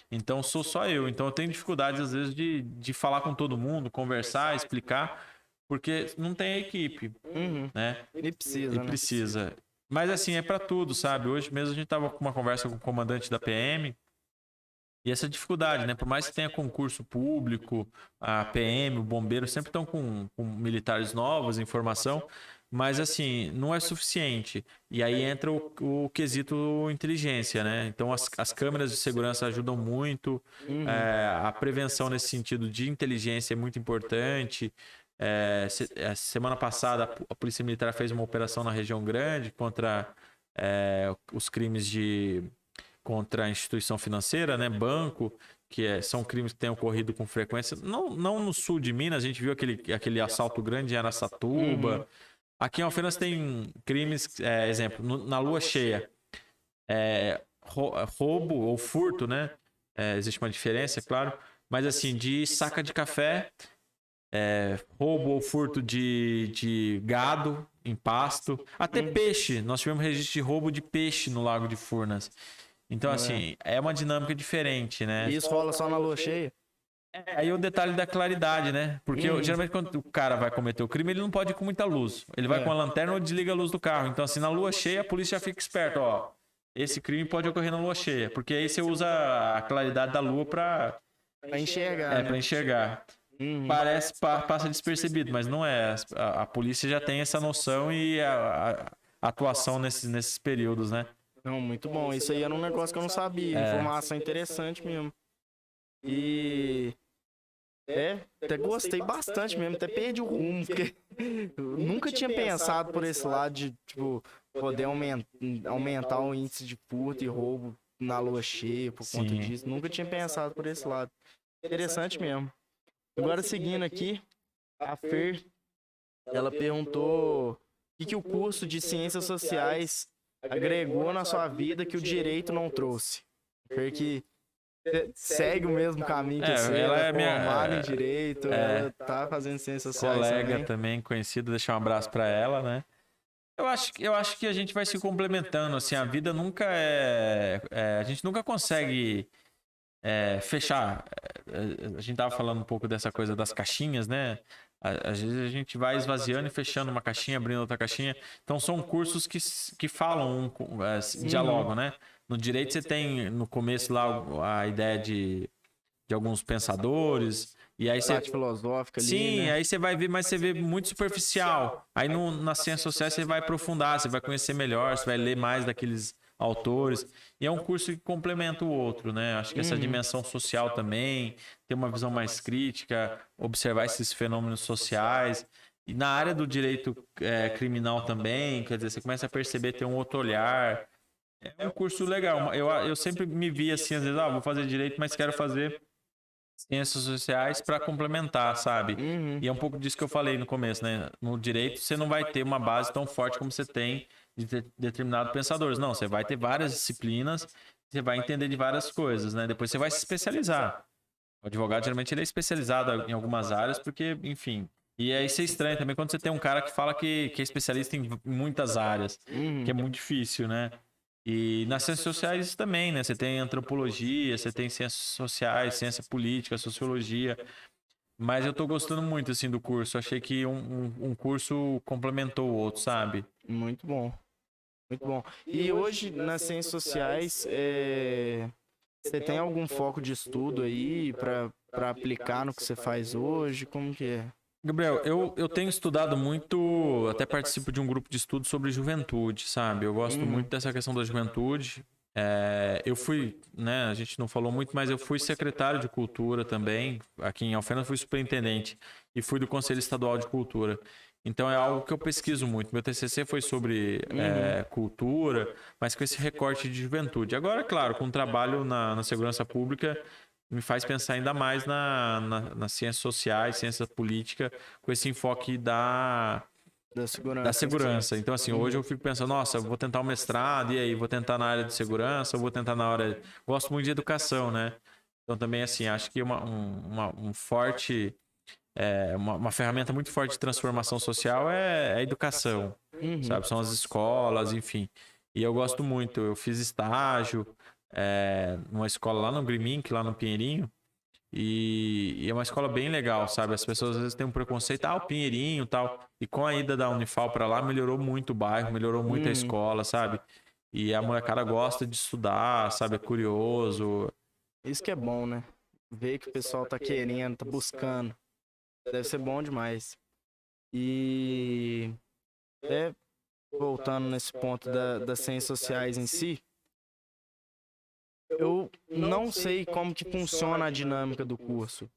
então sou só eu. Então eu tenho dificuldades, às vezes, de falar com todo mundo, conversar, explicar, porque não tem a equipe, né? E precisa. Mas assim, é para tudo, sabe? Hoje mesmo a gente tava com uma conversa com o comandante da PM e essa dificuldade, né? Por mais que tenha concurso público, a PM, o bombeiro sempre estão com militares novos em formação, mas assim, não é suficiente. E aí entra o quesito inteligência, né? Então as câmeras de segurança ajudam muito, a prevenção nesse sentido de inteligência é muito importante. Semana passada a Polícia Militar fez uma operação na região grande contra os crimes contra a instituição financeira, né? Banco, que são crimes que têm ocorrido com frequência. Não no sul de Minas, a gente viu aquele assalto grande em Araçatuba. Aqui em Alfenas tem crimes, exemplo, na lua cheia, roubo ou furto, né? Existe uma diferença, é claro, mas assim, de saca de café, roubo ou furto de gado em pasto, até peixe. Nós tivemos registro de roubo de peixe no Lago de Furnas. Então, assim, é uma dinâmica diferente, né? E isso rola só na lua cheia? Aí o detalhe da claridade, né? Porque geralmente quando o cara vai cometer o crime, ele não pode ir com muita luz. Ele vai com a lanterna ou desliga a luz do carro. Então, assim, na lua cheia, a polícia já fica esperta, ó. Esse crime pode ocorrer na lua cheia. Porque aí você usa a claridade da lua pra enxergar. Pra enxergar. Passa despercebido, mas não é. A polícia já tem essa noção e a atuação nesses períodos, né? Não, muito bom. Isso aí era um negócio que eu não sabia. Informação interessante mesmo. E até gostei bastante mesmo, até perdi o rumo, porque eu nunca tinha pensado por esse lado de, tipo, poder aumentar o índice de furto e roubo na lua cheia por conta disso. Nunca tinha pensado por esse lado. Interessante mesmo. Agora, seguindo aqui, a Fer, ela perguntou o que o curso de Ciências Sociais agregou na sua vida que o direito não trouxe. Fer que segue o mesmo caminho que você, ela é formada em direito, ela tá fazendo ciências sociais colega também conhecida, deixar um abraço para ela, né? Eu acho que a gente vai se complementando, assim, a vida nunca a gente nunca consegue fechar. A gente tava falando um pouco dessa coisa das caixinhas, né? Às vezes a gente vai esvaziando e fechando uma caixinha, abrindo outra caixinha. Então são cursos que falam, dialogam, né? No direito você tem no começo lá a ideia de alguns pensadores. E aí parte filosófica ali, sim, né? aí você vai ver, mas você vê muito superficial. Aí nas ciências sociais você vai aprofundar, você vai conhecer melhor, você vai ler mais daqueles autores. E é um curso que complementa o outro, né? Acho que essa dimensão social também, ter uma visão mais crítica, observar esses fenômenos sociais. E na área do direito criminal também, quer dizer, você começa a perceber, ter um outro olhar. É um curso legal. Eu sempre me vi assim, às vezes, vou fazer direito, mas quero fazer ciências sociais para complementar, sabe? Uhum. E é um pouco disso que eu falei no começo, né? No direito, você não vai ter uma base tão forte como você tem de determinados pensadores. Não, você vai ter várias disciplinas, você vai entender de várias coisas, né? Depois você vai se especializar. O advogado, geralmente, ele é especializado em algumas áreas, porque, enfim. E aí isso é estranho também quando você tem um cara que fala que é especialista em muitas áreas, que é muito difícil, né? E nas ciências sociais também, né? Você tem antropologia, você tem ciências sociais, ciência política, sociologia. Mas eu tô gostando muito, assim, do curso. Achei que um curso complementou o outro, sabe? Muito bom. Muito bom. E hoje, nas ciências sociais, você tem algum foco de estudo aí para aplicar no que você faz hoje? Como que é? Gabriel, eu tenho estudado muito, até participo de um grupo de estudo sobre juventude, sabe? Eu gosto muito dessa questão da juventude. Eu fui, né, a gente não falou muito, mas eu fui secretário de cultura também. Aqui em Alfena fui superintendente e fui do Conselho Estadual de Cultura. Então é algo que eu pesquiso muito. Meu TCC foi sobre cultura, mas com esse recorte de juventude. Agora, claro, com o trabalho na segurança pública, me faz pensar ainda mais nas ciências sociais, ciência política, com esse enfoque Da da segurança. segurança. Então, assim, hoje eu fico pensando, nossa, eu vou tentar um mestrado, e aí, vou tentar na área de segurança, eu vou tentar na área... Gosto muito de educação, né? Então, também, assim, acho que um forte... uma ferramenta muito forte de transformação social é a educação, sabe? São as escolas, enfim. E eu gosto muito. Eu fiz estágio numa escola lá no Grimink, lá no Pinheirinho, e é uma escola bem legal, sabe? As pessoas às vezes têm um preconceito, o Pinheirinho e tal. E com a ida da Unifal para lá, melhorou muito o bairro, melhorou muito a escola, sabe? E a molecada gosta de estudar, sabe? É curioso. Isso que é bom, né? Ver que o pessoal tá querendo, tá buscando. Deve ser bom demais. E até voltando nesse ponto das ciências sociais em si, eu não sei como que funciona a dinâmica do curso.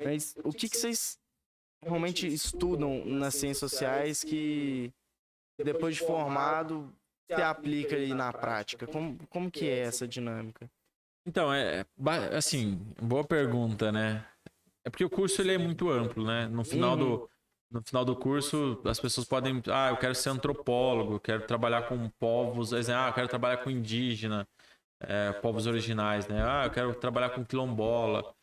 Mas o que vocês realmente estudam nas ciências sociais que depois de formado se aplica aí na prática? Como que é essa dinâmica? Então, assim, boa pergunta, né? É porque o curso ele é muito amplo, né? No final do curso, as pessoas podem, eu quero ser antropólogo, eu quero trabalhar com povos, eu quero trabalhar com indígena, povos originais, né? Eu quero trabalhar com quilombola.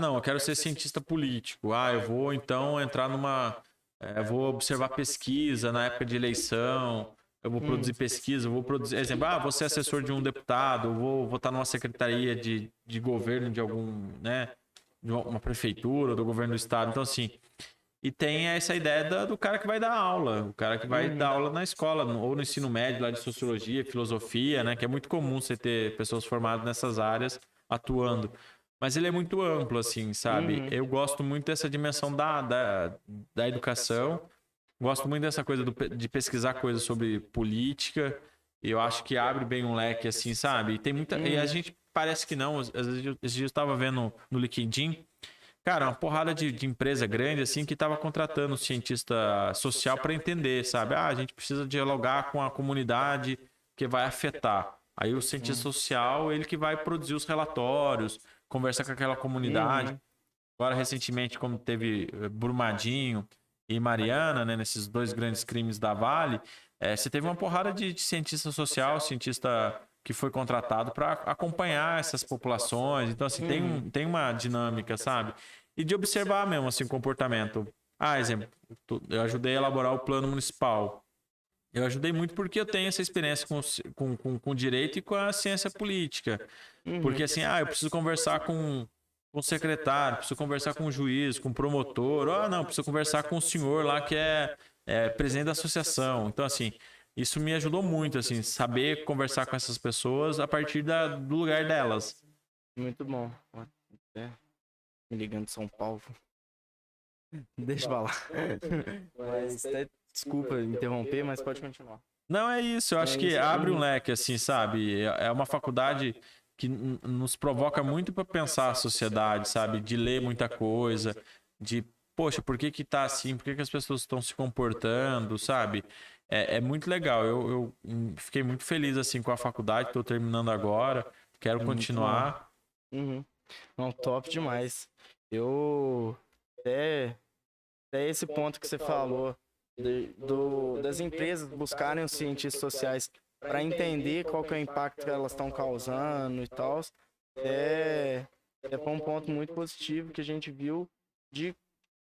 Não, eu quero ser cientista político. Eu vou então entrar vou observar pesquisa na época de eleição. Eu vou produzir pesquisa, eu vou produzir, exemplo, vou ser assessor de um deputado, eu vou estar numa secretaria de governo de algum, né? De uma prefeitura, do governo do estado. Então, assim, e tem essa ideia do cara que vai dar aula, o cara que vai dar aula na escola, ou no ensino médio, lá de sociologia, filosofia, né? Que é muito comum você ter pessoas formadas nessas áreas atuando. Mas ele é muito amplo, assim, sabe? Eu gosto muito dessa dimensão da educação, gosto muito dessa coisa de pesquisar coisas sobre política, e eu acho que abre bem um leque, assim, sabe? E tem muita. E a gente parece que não, às vezes esses dias eu estava vendo no LinkedIn. Cara, uma porrada de empresa grande, assim, que estava contratando cientista social para entender, sabe? A gente precisa dialogar com a comunidade que vai afetar. Aí o cientista social, ele que vai produzir os relatórios, conversar com aquela comunidade. Agora, recentemente, como teve Brumadinho e Mariana, né, nesses dois grandes crimes da Vale, você teve uma porrada de cientista social, cientista que foi contratado para acompanhar essas populações. Então, assim, tem uma dinâmica, sabe? E de observar mesmo, assim, o comportamento. Exemplo, eu ajudei a elaborar o plano municipal. Eu ajudei muito porque eu tenho essa experiência com o direito e com a ciência política. Porque, assim, eu preciso conversar com o secretário, preciso conversar com o juiz, com o promotor. Não, preciso conversar com o senhor lá que é presidente da associação. Então, assim, isso me ajudou muito, assim, saber conversar com essas pessoas a partir do lugar delas. Muito bom. Me ligando de São Paulo. Deixa eu falar. Mas desculpa interromper, mas pode continuar. Não, é isso. Eu acho que abre um leque, assim, sabe? É uma faculdade que nos provoca muito para pensar a sociedade, sabe? De ler muita coisa, de poxa, por que que tá assim? Por que que as pessoas estão se comportando, sabe? É muito legal. Eu fiquei muito feliz, assim, com a faculdade. Estou terminando agora. Quero É muito continuar. Uhum. Não, top demais. Eu até esse ponto que você falou das empresas buscarem os cientistas sociais para entender qual que é o impacto que elas estão causando e tal, foi um ponto muito positivo que a gente viu de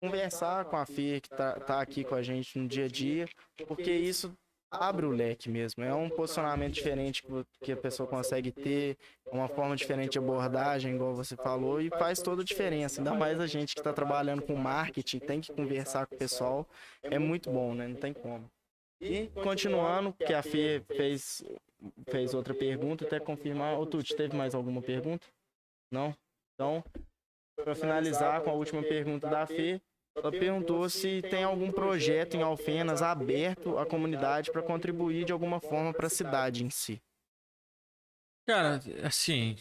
conversar com a Fê, que tá aqui com a gente no dia a dia, porque isso abre o leque mesmo. É um posicionamento diferente que a pessoa consegue ter, uma forma diferente de abordagem, igual você falou, e faz toda a diferença. Ainda mais a gente que está trabalhando com marketing, tem que conversar com o pessoal. É muito bom, né? Não tem como. E continuando, que a Fê fez outra pergunta, até confirmar. Ô, Tuti, teve mais alguma pergunta? Não? Então, para finalizar com a última pergunta da Fê, ela perguntou se tem algum projeto em Alfenas aberto à comunidade para contribuir de alguma forma para a cidade em si. Cara, assim,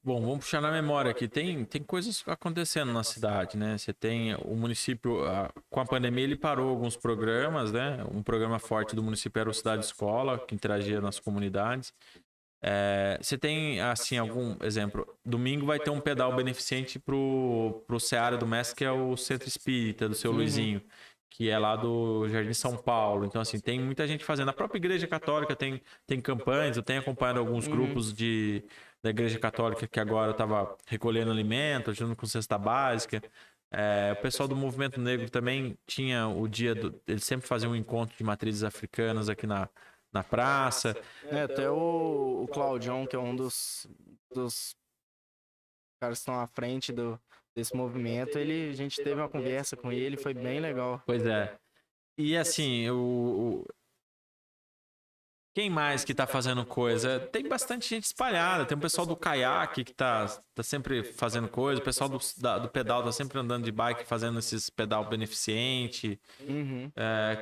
bom, vamos puxar na memória aqui. Tem coisas acontecendo na cidade, né? Você tem o município, com a pandemia, ele parou alguns programas, né? Um programa forte do município era o Cidade Escola, que interagia nas comunidades. Você tem, assim, algum exemplo? Domingo vai ter um pedal beneficente pro Seara do Mestre, que é o Centro Espírita do seu Luizinho, que é lá do Jardim São Paulo. Então, assim, tem muita gente fazendo. A própria Igreja Católica tem campanhas. Eu tenho acompanhado alguns grupos da Igreja Católica que agora estava recolhendo alimento, ajudando com cesta básica. O pessoal do Movimento Negro também tinha o dia eles sempre faziam um encontro de matrizes africanas aqui na praça. Até o Claudião, que é um dos caras que estão à frente desse movimento, a gente teve uma conversa com ele, foi bem legal. Pois é. E assim, quem mais que tá fazendo coisa? Tem bastante gente espalhada. Tem o pessoal do caiaque que tá sempre fazendo coisa. O pessoal do pedal tá sempre andando de bike fazendo esses pedal beneficente.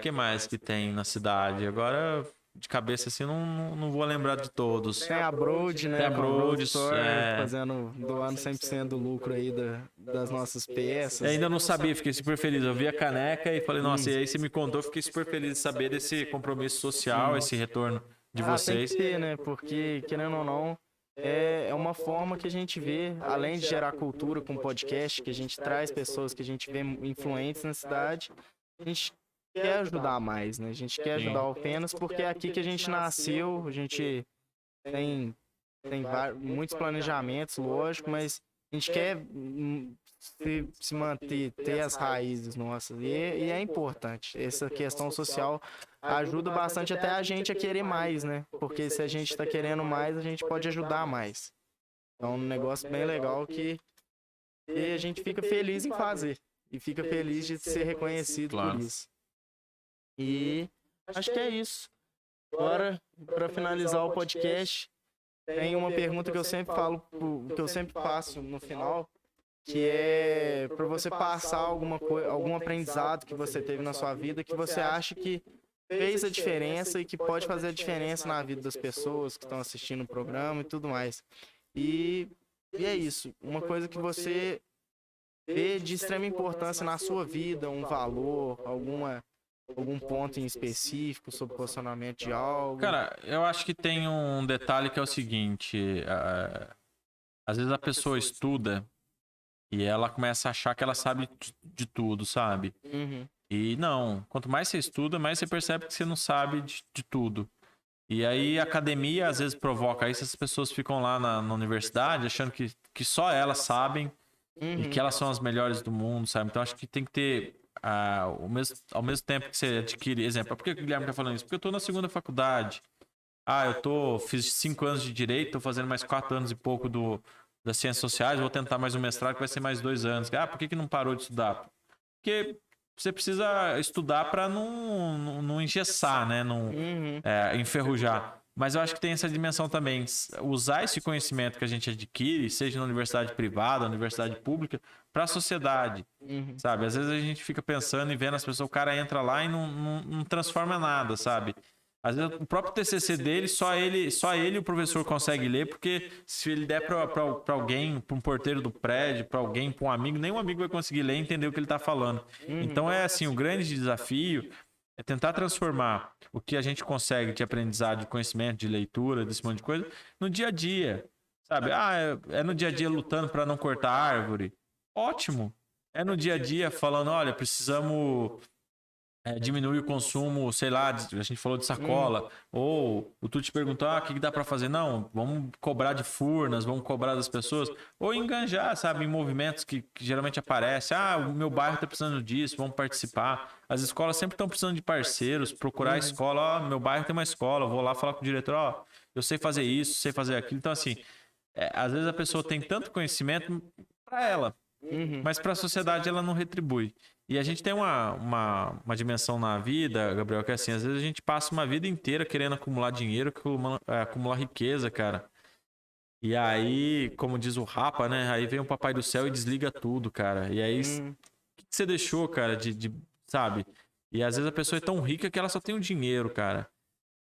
Quem mais que tem na cidade? Agora, de cabeça assim, não vou lembrar de todos. Tem a Broad, né? Tem a Broad, Store, doando 100% do lucro aí das nossas peças. Eu ainda não sabia, fiquei super feliz. Eu vi a caneca e falei, nossa, e aí você me contou, fiquei super feliz de saber desse compromisso social, esse retorno de vocês. Tem que ter, né? Porque, querendo ou não, é uma forma que a gente vê, além de gerar cultura com podcast, que a gente traz pessoas que a gente vê influentes na cidade, a gente quer ajudar mais, né? A gente quer ajudar Alfenas porque é aqui que a gente nasceu, a gente tem muitos planejamentos, lógico, mas a gente quer se manter, ter as raízes nossas, e é importante. Essa questão social ajuda bastante até a gente a querer mais, né? Porque se a gente está querendo mais, a gente pode ajudar mais. É um negócio bem legal que a gente fica feliz em fazer, e fica feliz de ser reconhecido por isso. E acho que é isso. Agora, para finalizar o podcast, tem uma pergunta que eu sempre falo, que eu sempre faço no final, que é para você passar algum aprendizado que você teve na sua vida que você acha que fez a diferença e que pode fazer a diferença na vida das pessoas que estão assistindo o programa e tudo mais. E é isso. Uma coisa que você vê de extrema importância na sua vida, um valor, algum ponto em específico sobre o posicionamento de algo? Cara, eu acho que tem um detalhe que é o seguinte: às vezes a pessoa estuda e ela começa a achar que ela sabe de tudo, sabe? E não, quanto mais você estuda, mais você percebe que você não sabe de tudo. E aí a academia às vezes provoca isso, as pessoas ficam lá na universidade achando que só elas sabem e que elas são as melhores do mundo, sabe? Então acho que tem que ter ao mesmo tempo que você adquire, exemplo, por que o Guilherme tá falando isso? Porque eu tô na segunda faculdade. Fiz 5 anos de direito, tô fazendo mais 4 anos e pouco das ciências sociais, vou tentar mais um mestrado que vai ser mais 2 anos. Por que não parou de estudar? Porque você precisa estudar para não engessar, né? Não enferrujar. Mas eu acho que tem essa dimensão também. Usar esse conhecimento que a gente adquire, seja na universidade privada, universidade pública, para a sociedade, sabe? Às vezes a gente fica pensando e vendo as pessoas, o cara entra lá e não transforma nada, sabe? Às vezes o próprio TCC dele, só ele e o professor consegue ler, porque se ele der para alguém, para um porteiro do prédio, para alguém, para um amigo, nenhum amigo vai conseguir ler e entender o que ele está falando. Então é assim, o grande desafio é tentar transformar o que a gente consegue de aprendizado, de conhecimento, de leitura, desse monte de coisa, no dia a dia. Sabe? É no dia a dia lutando para não cortar árvore. Ótimo. É no dia a dia falando, olha, precisamos diminuir o consumo, sei lá, a gente falou de sacola, ou o Tuti perguntou, o que dá para fazer? Não, vamos cobrar de furnas, vamos cobrar das pessoas, ou enganjar, sabe, em movimentos que geralmente aparecem, o meu bairro tá precisando disso, vamos participar. As escolas sempre estão precisando de parceiros, procurar a escola, meu bairro tem uma escola, eu vou lá falar com o diretor, eu sei fazer isso, sei fazer aquilo. Então, assim, às vezes a pessoa tem tanto conhecimento para ela, mas para a sociedade ela não retribui. E a gente tem uma dimensão na vida, Gabriel, que é assim, às vezes a gente passa uma vida inteira querendo acumular dinheiro, acumular riqueza, cara. E aí, como diz o Rapa, né? Aí vem o Papai do Céu e desliga tudo, cara. E aí, o que você deixou, cara, sabe? E às vezes a pessoa é tão rica que ela só tem o dinheiro, cara.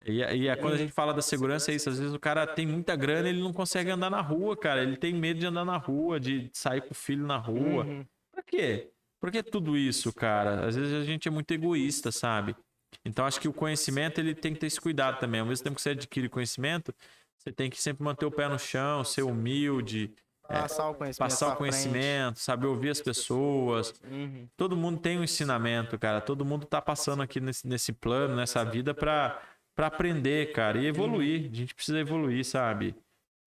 E quando a gente fala da segurança, é isso. Às vezes o cara tem muita grana e ele não consegue andar na rua, cara. Ele tem medo de andar na rua, de sair com o filho na rua. Pra quê? Por que tudo isso, cara? Às vezes a gente é muito egoísta, sabe? Então acho que o conhecimento ele tem que ter esse cuidado também. Ao mesmo tempo que você adquire conhecimento, você tem que sempre manter o pé no chão, ser humilde, passar o conhecimento, saber ouvir as pessoas. Todo mundo tem um ensinamento, cara. Todo mundo tá passando aqui nesse plano, nessa vida pra aprender, cara, e evoluir. A gente precisa evoluir, sabe?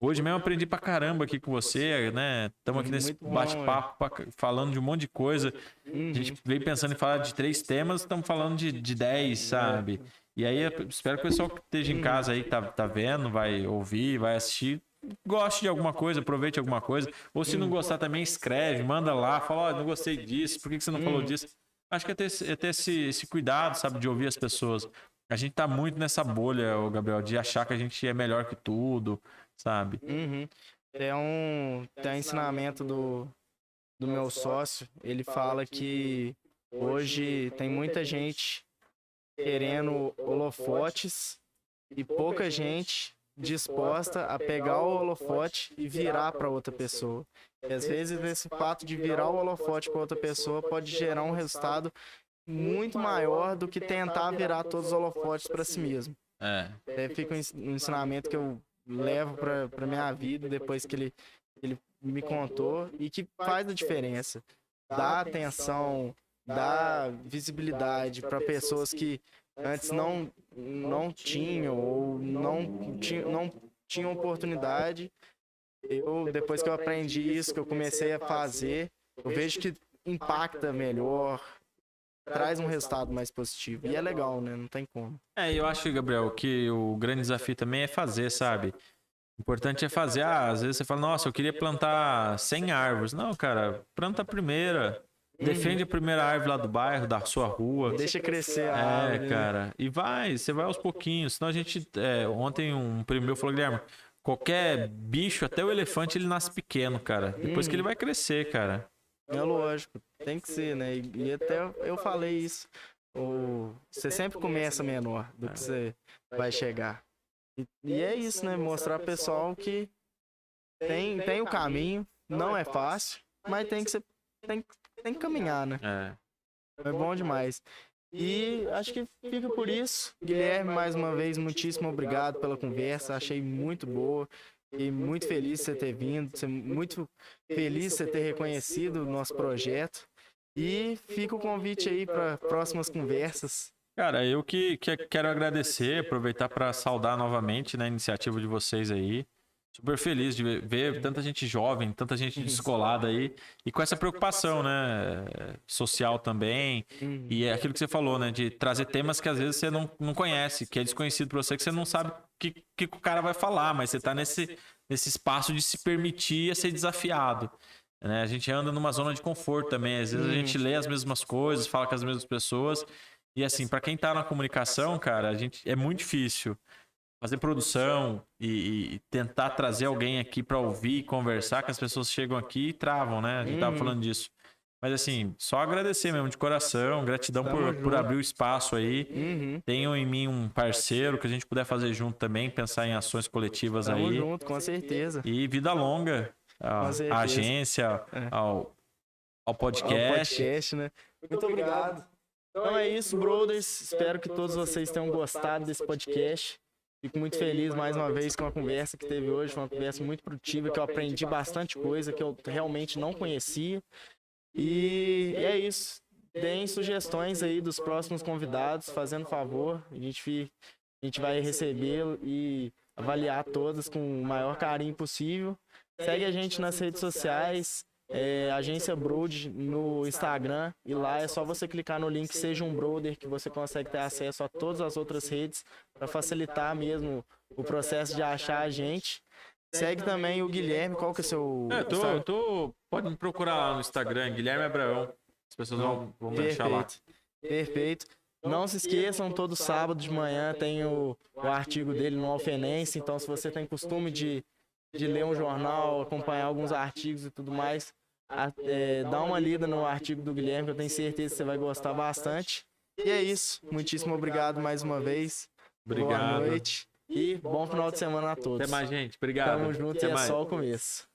Hoje mesmo aprendi pra caramba aqui com você, né? Estamos aqui nesse bate-papo falando de um monte de coisa. A gente veio pensando em falar de 3 temas, estamos falando de 10, sabe? E aí eu espero que o pessoal que esteja em casa aí, que tá vendo, vai ouvir, vai assistir, goste de alguma coisa, aproveite alguma coisa. Ou se não gostar também, escreve, manda lá, fala, não gostei disso, por que você não falou disso? Acho que é ter esse cuidado, sabe, de ouvir as pessoas. A gente tá muito nessa bolha, Gabriel, de achar que a gente é melhor que tudo, sabe? Tem um ensinamento do meu sócio. Ele fala que hoje tem muita gente querendo holofotes e pouca gente disposta a pegar o holofote e virar para outra pessoa. E às vezes esse fato de virar o holofote para outra pessoa pode gerar um resultado muito maior do que tentar virar todos os holofotes para si mesmo. Fica um ensinamento que eu levo para minha vida depois que ele me contou e que faz a diferença. Dá atenção, dá visibilidade para pessoas que antes não tinham ou não tinham oportunidade. Depois que eu aprendi isso, que eu comecei a fazer, eu vejo que impacta melhor, traz um resultado mais positivo. E é legal, né? Não tem como. Eu acho, Gabriel, que o grande desafio também é fazer, sabe? O importante é fazer. Às vezes você fala, nossa, eu queria plantar 100 árvores. Não, cara, planta a primeira. Defende a primeira árvore lá do bairro, da sua rua. Deixa crescer a árvore. Cara. E você vai aos pouquinhos. Senão a gente... ontem um primo meu falou, Guilherme, qualquer bicho, até o elefante, ele nasce pequeno, cara. Depois que ele vai crescer, cara. É lógico, tem que ser, né? E até eu falei isso. Você sempre começa menor do que você vai chegar. E é isso, né? Mostrar pro pessoal que tem o caminho, não é fácil, mas tem que caminhar, né? É bom demais. E acho que fica por isso. Guilherme, mais uma vez, muitíssimo obrigado pela conversa. Achei muito boa. E muito feliz de você ter vindo, muito feliz de você ter reconhecido o nosso projeto. E fica o convite aí para próximas conversas. Cara, eu que quero agradecer, aproveitar para saudar novamente, né, a iniciativa de vocês aí. Super feliz de ver tanta gente jovem, tanta gente descolada aí. E com essa preocupação, né, social também. E é aquilo que você falou, né, de trazer temas que às vezes você não conhece, que é desconhecido para você, que você não sabe o que o cara vai falar, mas você tá nesse espaço de se permitir a ser desafiado. Né? A gente anda numa zona de conforto também. Às vezes a gente lê as mesmas coisas, fala com as mesmas pessoas. E assim, para quem tá na comunicação, cara, é muito difícil fazer produção e tentar trazer alguém aqui para ouvir e conversar, que as pessoas chegam aqui e travam, né? A gente tava falando disso. Mas assim, só agradecer mesmo de coração, gratidão por junto. abrir o espaço aí. Uhum. Tenho em mim um parceiro que a gente puder fazer junto também, pensar em ações coletivas Tamo aí. junto, com certeza. E vida longa à certeza. agência, ao podcast. Podcast, né? Muito obrigado. Então é isso, brothers. Espero que todos vocês tenham gostado desse podcast. Fico muito feliz mais uma vez com a conversa que teve hoje. Foi uma conversa muito produtiva, que eu aprendi bastante coisa que eu realmente não conhecia. E é isso. Deem sugestões aí dos próximos convidados, fazendo favor. A gente vai recebê-lo e avaliar todas com o maior carinho possível. Segue a gente nas redes sociais, Agência Broad no Instagram, e lá é só você clicar no link Seja um Brother que você consegue ter acesso a todas as outras redes para facilitar mesmo o processo de achar a gente. Segue também o Guilherme, qual que é o seu... Pode me procurar lá no Instagram, Guilherme Abraão. As pessoas vão me achar lá. Perfeito. Não se esqueçam, todo sábado de manhã tem o artigo dele no Alfenense, então se você tem costume de ler um jornal, acompanhar alguns artigos e tudo mais, dá uma lida no artigo do Guilherme, que eu tenho certeza que você vai gostar bastante. E é isso. Muitíssimo obrigado mais uma vez. Obrigado. Boa noite e bom final de semana a todos. Até mais, gente. Obrigado. Tamo junto e é só o começo.